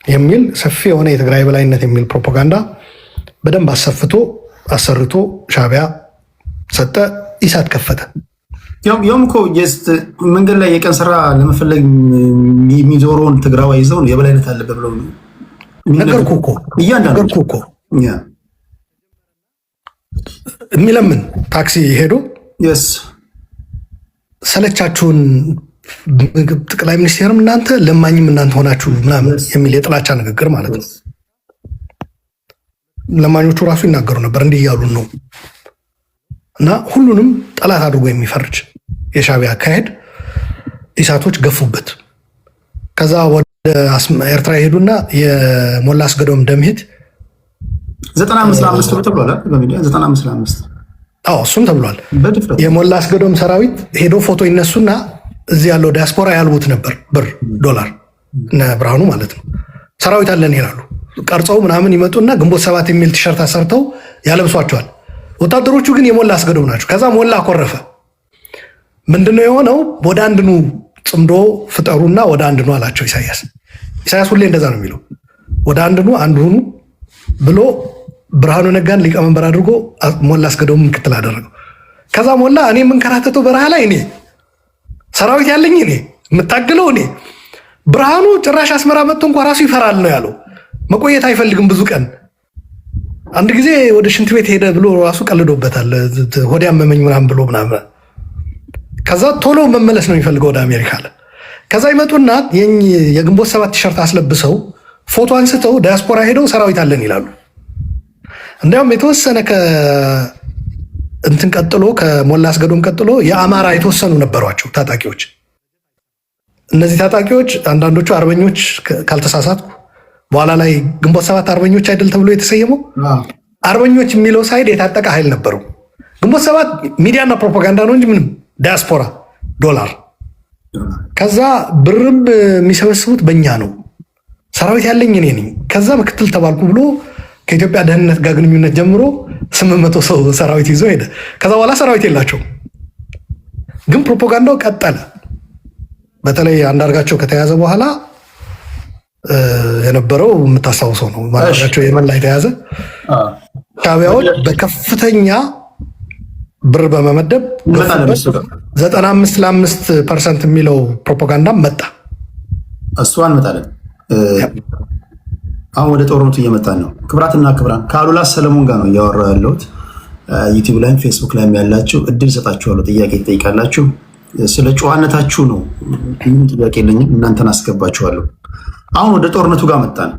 የሚል ሰፊ የሆነ የትግራይ በላይነት የሚል ፕሮፓጋንዳ በደንብ አሰፍቶ አሰርቶ ሻዕቢያ ሰጠ፣ ኢሳት ከፈተ። ያውም እኮ መንገድ ላይ የቀን ስራ ለመፈለግ የሚዞረውን ትግራዋይ ይዘውን የበላይነት አለበት ብለው ነገርኩህ እኮ የሚለምን ታክሲ ሄዶ ሰለቻችሁን ጠቅላይ ሚኒስቴርም እናንተ ለማኝም እናንተ ሆናችሁ ምናምን የሚል የጥላቻ ንግግር ማለት ነው። ለማኞቹ ራሱ ይናገሩ ነበር እንዲህ እያሉን ነው። እና ሁሉንም ጠላት አድርጎ የሚፈርጅ የሻዕቢያ አካሄድ ኢሳቶች ገፉበት። ከዛ ወደ ኤርትራ ሄዱና የሞላ አስገዶም ደምሂት 95 ተብሏል። በሚዲያ 95 እሱም ተብሏል። የሞላ አስገዶም ሰራዊት ሄዶ ፎቶ ይነሱና እዚህ ያለው ዲያስፖራ ያልቡት ነበር ብር ዶላር፣ እነ ብርሃኑ ማለት ነው። ሰራዊት አለን ይላሉ። ቀርጸው ምናምን ይመጡና ግንቦት ሰባት የሚል ቲሸርት አሰርተው ያለብሷቸዋል። ወታደሮቹ ግን የሞላ አስገዶም ናቸው። ከዛ ሞላ አኮረፈ። ምንድነው የሆነው? ወደ አንድኑ ጽምዶ ፍጠሩና ወደ አንድኑ አላቸው ኢሳያስ። ኢሳያስ ሁሌ እንደዛ ነው የሚለው፣ ወደ አንድኑ አንድ ሁኑ ብሎ ብርሃኑ ነጋን ሊቀመንበር አድርጎ ሞላ አስገዶም ምክትል አደረገው። ከዛ ሞላ እኔ የምንከራተተው በረሃ ላይ እኔ ሰራዊት ያለኝ እኔ የምታገለው እኔ፣ ብርሃኑ ጭራሽ አስመራ መጥቶ እንኳ ራሱ ይፈራል ነው ያለው። መቆየት አይፈልግም ብዙ ቀን። አንድ ጊዜ ወደ ሽንት ቤት ሄደ ብሎ ራሱ ቀልዶበታል። ሆዴ አመመኝ ምናምን ብሎ ምናምን። ከዛ ቶሎ መመለስ ነው የሚፈልገው ወደ አሜሪካ አለ። ከዛ ይመጡና የግንቦት ሰባት ቲሸርት አስለብሰው ፎቶ አንስተው ዲያስፖራ ሄደው ሰራዊት አለን ይላሉ። እንዲያውም የተወሰነ እንትን ቀጥሎ ከሞላ አስገዶም ቀጥሎ የአማራ የተወሰኑ ነበሯቸው ታጣቂዎች። እነዚህ ታጣቂዎች አንዳንዶቹ አርበኞች ካልተሳሳትኩ፣ በኋላ ላይ ግንቦት ሰባት አርበኞች አይደል ተብሎ የተሰየመው። አርበኞች የሚለው ሳይድ የታጠቀ ኃይል ነበሩ። ግንቦት ሰባት ሚዲያና ፕሮፓጋንዳ ነው እንጂ ምንም ዲያስፖራ ዶላር። ከዛ ብርም የሚሰበስቡት በእኛ ነው። ሰራዊት ያለኝ እኔ ነኝ። ከዛ ምክትል ተባልኩ ብሎ ከኢትዮጵያ ደህንነት ጋር ግንኙነት ጀምሮ 800 ሰው ሰራዊት ይዞ ሄደ። ከዛ በኋላ ሰራዊት የላቸው፣ ግን ፕሮፓጋንዳው ቀጠለ። በተለይ አንዳርጋቸው ከተያዘ በኋላ የነበረው የምታስታውሰው ነው። አንዳርጋቸው የመን ላይ ተያዘ። ሻዕቢያዎች በከፍተኛ ብር በመመደብ 95% የሚለው ፕሮፓጋንዳም መጣ። እሱ አንመጣለን። አሁን ወደ ጦርነቱ እየመጣን ነው። ክብራትና ክብራን ከአሉላ ሰለሞን ጋር ነው እያወራ ያለሁት። ዩቲዩብ ላይም ፌስቡክ ላይም ያላችሁ እድል ሰጣችኋለሁ፣ ጥያቄ ትጠይቃላችሁ። ስለ ጨዋነታችሁ ነው። ምንም ጥያቄ የለኝም፣ እናንተን አስገባችኋለሁ። አሁን ወደ ጦርነቱ ጋር መጣን።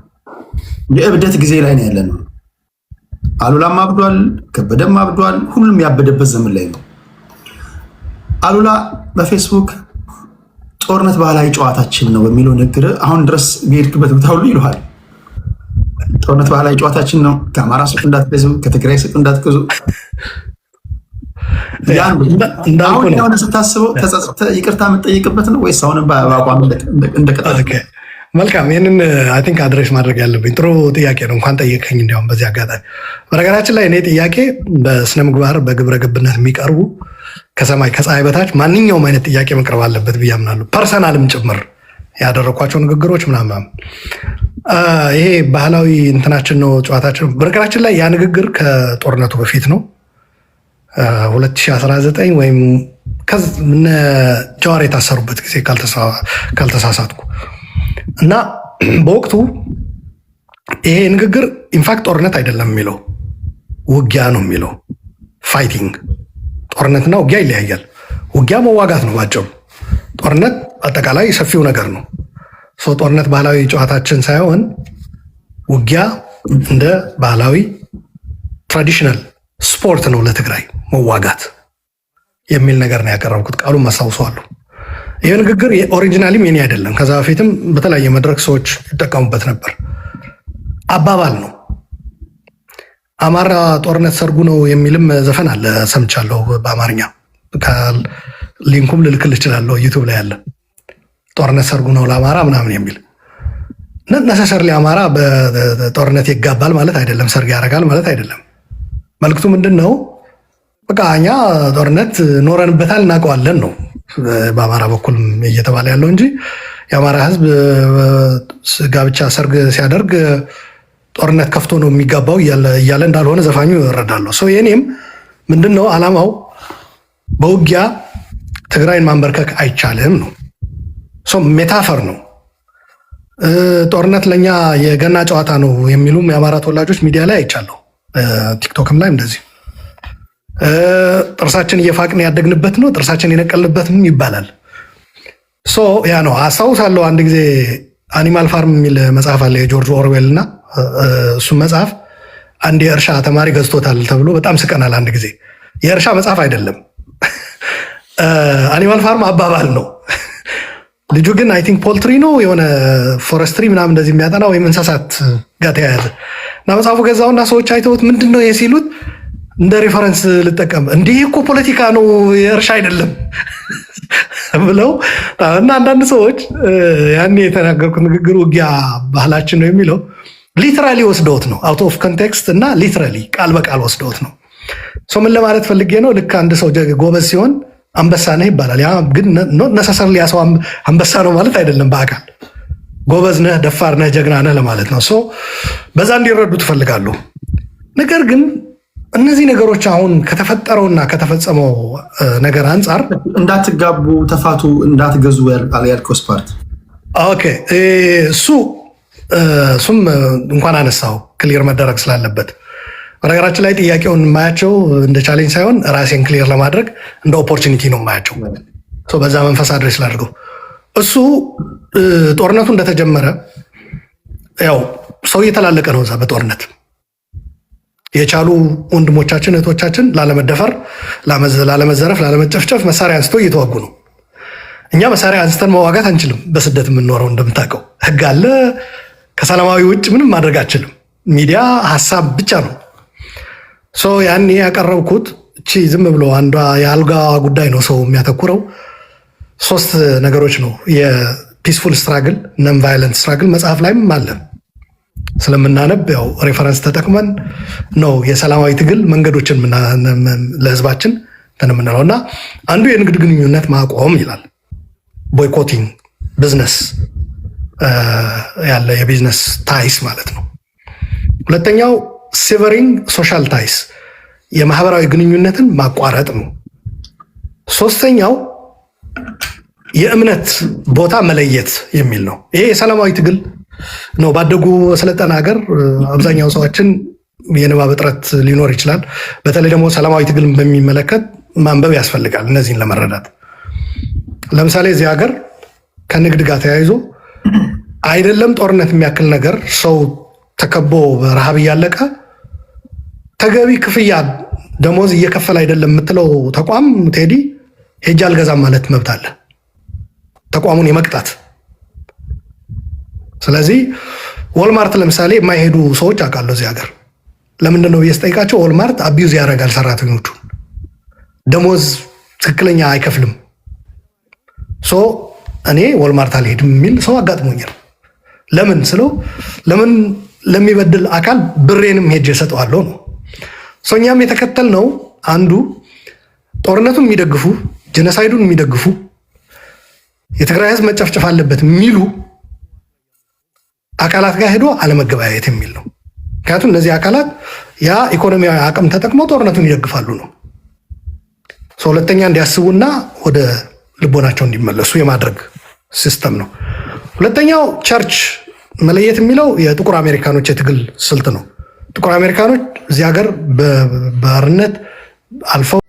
የእብደት ጊዜ ላይ ነው ያለነው። አሉላም አብዷል፣ ከበደም አብዷል። ሁሉም ያበደበት ዘመን ላይ ነው። አሉላ በፌስቡክ ጦርነት ባህላዊ ጨዋታችን ነው በሚለው ንግግር አሁን ድረስ በሄድክበት ቦታ ሁሉ ይልሃል። ጦርነት ባህላዊ ጨዋታችን ነው፣ ከአማራ ሱቅ እንዳትገዙ፣ ከትግራይ ሱቅ እንዳትገዙ። አሁን የሆነ ስታስበው ተጸጽተህ ይቅርታ የምትጠይቅበት ነው ወይስ አሁንም በአቋም እንደቀጠለ? መልካም፣ ይህንን አይ ቲንክ አድሬስ ማድረግ ያለብኝ ጥሩ ጥያቄ ነው። እንኳን ጠየቀኝ። እንዲያውም በዚህ አጋጣሚ በነገራችን ላይ እኔ ጥያቄ በስነ ምግባር በግብረ ገብነት የሚቀርቡ ከሰማይ ከፀሐይ በታች ማንኛውም አይነት ጥያቄ መቅረብ አለበት ብዬ አምናለሁ። ፐርሰናልም ጭምር ያደረኳቸው ንግግሮች ምናምን ይሄ ባህላዊ እንትናችን ነው ጨዋታችን ነው። በነገራችን ላይ ያ ንግግር ከጦርነቱ በፊት ነው 2019 ወይም ጀዋር የታሰሩበት ጊዜ ካልተሳሳትኩ እና በወቅቱ ይሄ ንግግር ኢንፋክት ጦርነት አይደለም የሚለው ውጊያ ነው የሚለው ፋይቲንግ። ጦርነትና ውጊያ ይለያያል። ውጊያ መዋጋት ነው ባጭሩ። ጦርነት አጠቃላይ ሰፊው ነገር ነው። ጦርነት ባህላዊ ጨዋታችን ሳይሆን ውጊያ እንደ ባህላዊ ትራዲሽናል ስፖርት ነው ለትግራይ መዋጋት የሚል ነገር ነው ያቀረብኩት። ቃሉን ማስታውሰዋለሁ። ይህ ንግግር ኦሪጂናሊም የኔ አይደለም። ከዛ በፊትም በተለያየ መድረክ ሰዎች ይጠቀሙበት ነበር። አባባል ነው። አማራ ጦርነት ሰርጉ ነው የሚልም ዘፈን አለ፣ ሰምቻለሁ በአማርኛ። ሊንኩም ልልክል እችላለሁ፣ ዩቱብ ላይ ያለ። ጦርነት ሰርጉ ነው ለአማራ ምናምን የሚል ነሰሰርሊ አማራ በጦርነት ይጋባል ማለት አይደለም፣ ሰርግ ያደርጋል ማለት አይደለም። መልክቱ ምንድን ነው? በቃ እኛ ጦርነት ኖረንበታል እናውቀዋለን ነው በአማራ በኩል እየተባለ ያለው እንጂ የአማራ ሕዝብ ጋብቻ ሰርግ ሲያደርግ ጦርነት ከፍቶ ነው የሚጋባው እያለ እንዳልሆነ ዘፋኙ እረዳለሁ። ሰው የኔም ምንድን ነው ዓላማው በውጊያ ትግራይን ማንበርከክ አይቻልም ነው። ሜታፈር ነው። ጦርነት ለእኛ የገና ጨዋታ ነው የሚሉም የአማራ ተወላጆች ሚዲያ ላይ አይቻለሁ። ቲክቶክም ላይ እንደዚህ ጥርሳችን እየፋቅን ያደግንበት ነው፣ ጥርሳችን የነቀልንበትም ይባላል። ያ ነው። አስታውሳለሁ አንድ ጊዜ አኒማል ፋርም የሚል መጽሐፍ አለ የጆርጅ ኦርዌል እና እሱም መጽሐፍ አንድ የእርሻ ተማሪ ገዝቶታል ተብሎ በጣም ስቀናል። አንድ ጊዜ የእርሻ መጽሐፍ አይደለም አኒማል ፋርም አባባል ነው። ልጁ ግን አይ ቲንክ ፖልትሪ ነው የሆነ ፎረስትሪ ምናምን እንደዚህ የሚያጠና ወይም እንስሳት ጋር ተያያዘ እና መጽሐፉ ገዛውና ሰዎች አይተውት ምንድን ነው ሲሉት እንደ ሪፈረንስ ልጠቀም እንዲህ እኮ ፖለቲካ ነው የእርሻ አይደለም ብለው እና አንዳንድ ሰዎች ያኔ የተናገርኩት ንግግር ውጊያ ባህላችን ነው የሚለው ሊትራሊ ወስደውት ነው። አውት ኦፍ ኮንቴክስት እና ሊትራሊ ቃል በቃል ወስደውት ነው። ምን ለማለት ፈልጌ ነው? ልክ አንድ ሰው ጎበዝ ሲሆን አንበሳ ነህ ይባላል። ያ ግን ነሰሰርሊ ያ ሰው አንበሳ ነው ማለት አይደለም። በአካል ጎበዝ ነህ፣ ደፋር ነህ፣ ጀግና ነህ ለማለት ነው። በዛ እንዲረዱ ትፈልጋለሁ። ነገር ግን እነዚህ ነገሮች አሁን ከተፈጠረውና ከተፈጸመው ነገር አንጻር እንዳትጋቡ፣ ተፋቱ፣ እንዳትገዙ ያልከውስ ፓርት ኦኬ፣ እሱም እንኳን አነሳው ክሊር መደረግ ስላለበት በነገራችን ላይ ጥያቄውን የማያቸው እንደ ቻሌንጅ ሳይሆን ራሴን ክሊር ለማድረግ እንደ ኦፖርቹኒቲ ነው የማያቸው። በዛ መንፈስ አድሬስ ላድርገው። እሱ ጦርነቱ እንደተጀመረ ያው ሰው እየተላለቀ ነው እዛ በጦርነት የቻሉ ወንድሞቻችን እህቶቻችን ላለመደፈር፣ ላለመዘረፍ፣ ላለመጨፍጨፍ መሳሪያ አንስተው እየተዋጉ ነው። እኛ መሳሪያ አንስተን መዋጋት አንችልም። በስደት የምንኖረው እንደምታውቀው ህግ አለ። ከሰላማዊ ውጭ ምንም ማድረግ አንችልም። ሚዲያ ሀሳብ ብቻ ነው። ያኔ ያቀረብኩት እቺ ዝም ብሎ አንዷ የአልጋ ጉዳይ ነው ሰው የሚያተኩረው። 3 ነገሮች ነው። የፒስፉል ስትራግል ነን ቫይለንት ስትራግል መጽሐፍ ላይም አለ። ስለምናነብ ያው ሬፈረንስ ተጠቅመን ነው የሰላማዊ ትግል መንገዶችን ለህዝባችን የምንለው እና አንዱ የንግድ ግንኙነት ማቆም ይላል። ቦይኮቲንግ ቢዝነስ ያለ የቢዝነስ ታይስ ማለት ነው። ሁለተኛው ሲቨሪንግ ሶሻል ታይስ የማህበራዊ ግንኙነትን ማቋረጥ ነው። ሶስተኛው የእምነት ቦታ መለየት የሚል ነው። ይሄ የሰላማዊ ትግል ነው። ባደጉ በሰለጠነ ሀገር አብዛኛው ሰዎችን የንባብ እጥረት ሊኖር ይችላል። በተለይ ደግሞ ሰላማዊ ትግልን በሚመለከት ማንበብ ያስፈልጋል እነዚህን ለመረዳት። ለምሳሌ እዚህ ሀገር ከንግድ ጋር ተያይዞ አይደለም ጦርነት የሚያክል ነገር ሰው ተከቦ በረሃብ እያለቀ ተገቢ ክፍያ ደሞዝ እየከፈለ አይደለም የምትለው ተቋም ቴዲ ሄጅ አልገዛም ማለት መብት አለ፣ ተቋሙን የመቅጣት። ስለዚህ ወልማርት ለምሳሌ የማይሄዱ ሰዎች አውቃለሁ እዚህ ሀገር። ለምንድን ነው ብዬ ወልማርት አቢዩዝ ያደርጋል ሰራተኞቹን፣ ደሞዝ ትክክለኛ አይከፍልም። እኔ ወልማርት አልሄድም የሚል ሰው አጋጥሞኛል። ለምን ስለው ለምን ለሚበድል አካል ብሬንም ሄጅ እሰጠዋለሁ ነው። እኛም የተከተልነው አንዱ ጦርነቱን የሚደግፉ ጄኖሳይዱን የሚደግፉ የትግራይ ህዝብ መጨፍጨፍ አለበት የሚሉ አካላት ጋር ሄዶ አለመገበያየት የሚል ነው። ምክንያቱም እነዚህ አካላት ያ ኢኮኖሚያዊ አቅም ተጠቅመው ጦርነቱን ይደግፋሉ ነው። ሁለተኛ እንዲያስቡና ወደ ልቦናቸው እንዲመለሱ የማድረግ ሲስተም ነው። ሁለተኛው ቸርች መለየት የሚለው የጥቁር አሜሪካኖች የትግል ስልት ነው። ጥቁር አሜሪካኖች እዚህ ሀገር በባርነት አልፈው